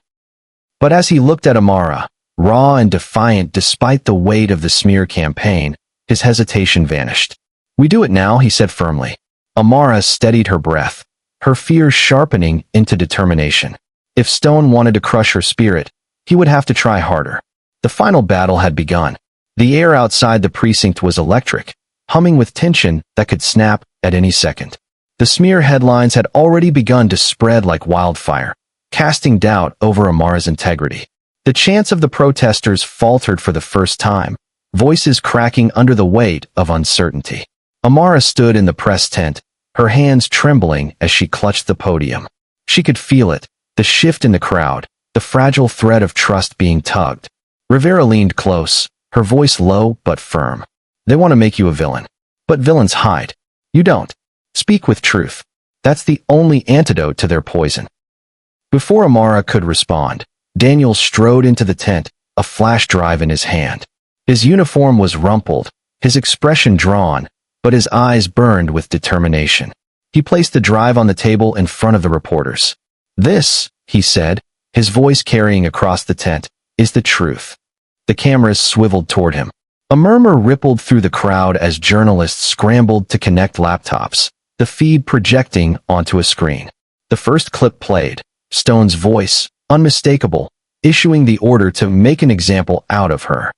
But as he looked at Amara, raw and defiant despite the weight of the smear campaign, his hesitation vanished. We do it now, he said firmly. Amara steadied her breath, her fears sharpening into determination. If Stone wanted to crush her spirit, he would have to try harder. The final battle had begun. The air outside the precinct was electric, humming with tension that could snap at any second. The smear headlines had already begun to spread like wildfire, casting doubt over Amara's integrity. The chants of the protesters faltered for the first time, voices cracking under the weight of uncertainty. Amara stood in the press tent, her hands trembling as she clutched the podium. She could feel it, the shift in the crowd, the fragile thread of trust being tugged. Rivera leaned close, her voice low but firm. They want to make you a villain. But villains hide. You don't. Speak with truth. That's the only antidote to their poison. Before Amara could respond, Daniel strode into the tent, a flash drive in his hand. His uniform was rumpled, his expression drawn, but his eyes burned with determination. He placed the drive on the table in front of the reporters. This, he said, his voice carrying across the tent, is the truth. The cameras swiveled toward him. A murmur rippled through the crowd as journalists scrambled to connect laptops, the feed projecting onto a screen. The first clip played, Stone's voice, unmistakable, issuing the order to make an example out of her.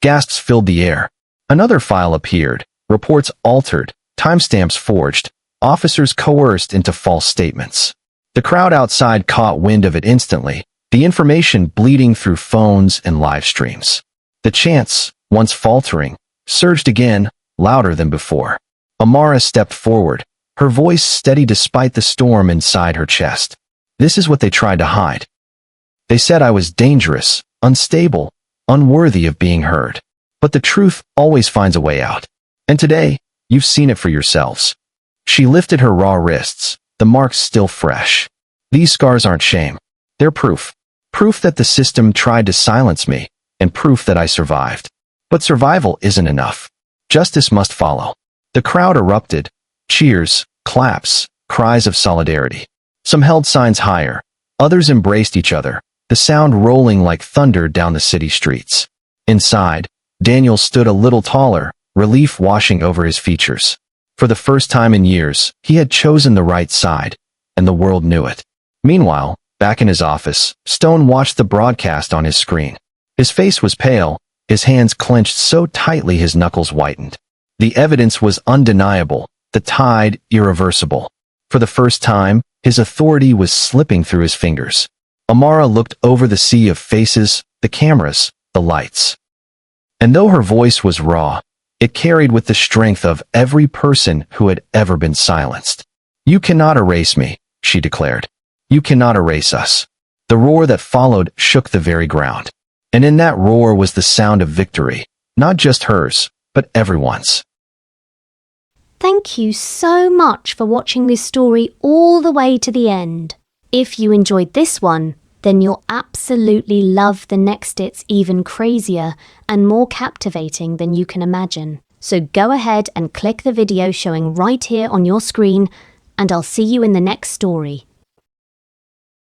Gasps filled the air. Another file appeared, reports altered, timestamps forged, officers coerced into false statements. The crowd outside caught wind of it instantly, the information bleeding through phones and live streams. The chants, once faltering, surged again, louder than before. Amara stepped forward, her voice steady despite the storm inside her chest. This is what they tried to hide. They said I was dangerous, unstable, unworthy of being heard. But the truth always finds a way out. And today, you've seen it for yourselves. She lifted her raw wrists, the marks still fresh. These scars aren't shame. They're proof. Proof that the system tried to silence me, and proof that I survived. But survival isn't enough. Justice must follow. The crowd erupted. Cheers, claps, cries of solidarity. Some held signs higher. Others embraced each other, the sound rolling like thunder down the city streets. Inside, Daniel stood a little taller, relief washing over his features. For the first time in years, he had chosen the right side, and the world knew it. Meanwhile, back in his office, Stone watched the broadcast on his screen. His face was pale, his hands clenched so tightly his knuckles whitened. The evidence was undeniable, the tide irreversible. For the first time, his authority was slipping through his fingers. Amara looked over the sea of faces, the cameras, the lights. And though her voice was raw, it carried with the strength of every person who had ever been silenced. "You cannot erase me," she declared. "You cannot erase us." The roar that followed shook the very ground. And in that roar was the sound of victory, not just hers, but everyone's. Thank you so much for watching this story all the way to the end. If you enjoyed this one, then you'll absolutely love the next. It's even crazier and more captivating than you can imagine. So go ahead and click the video showing right here on your screen, and I'll see you in the next story.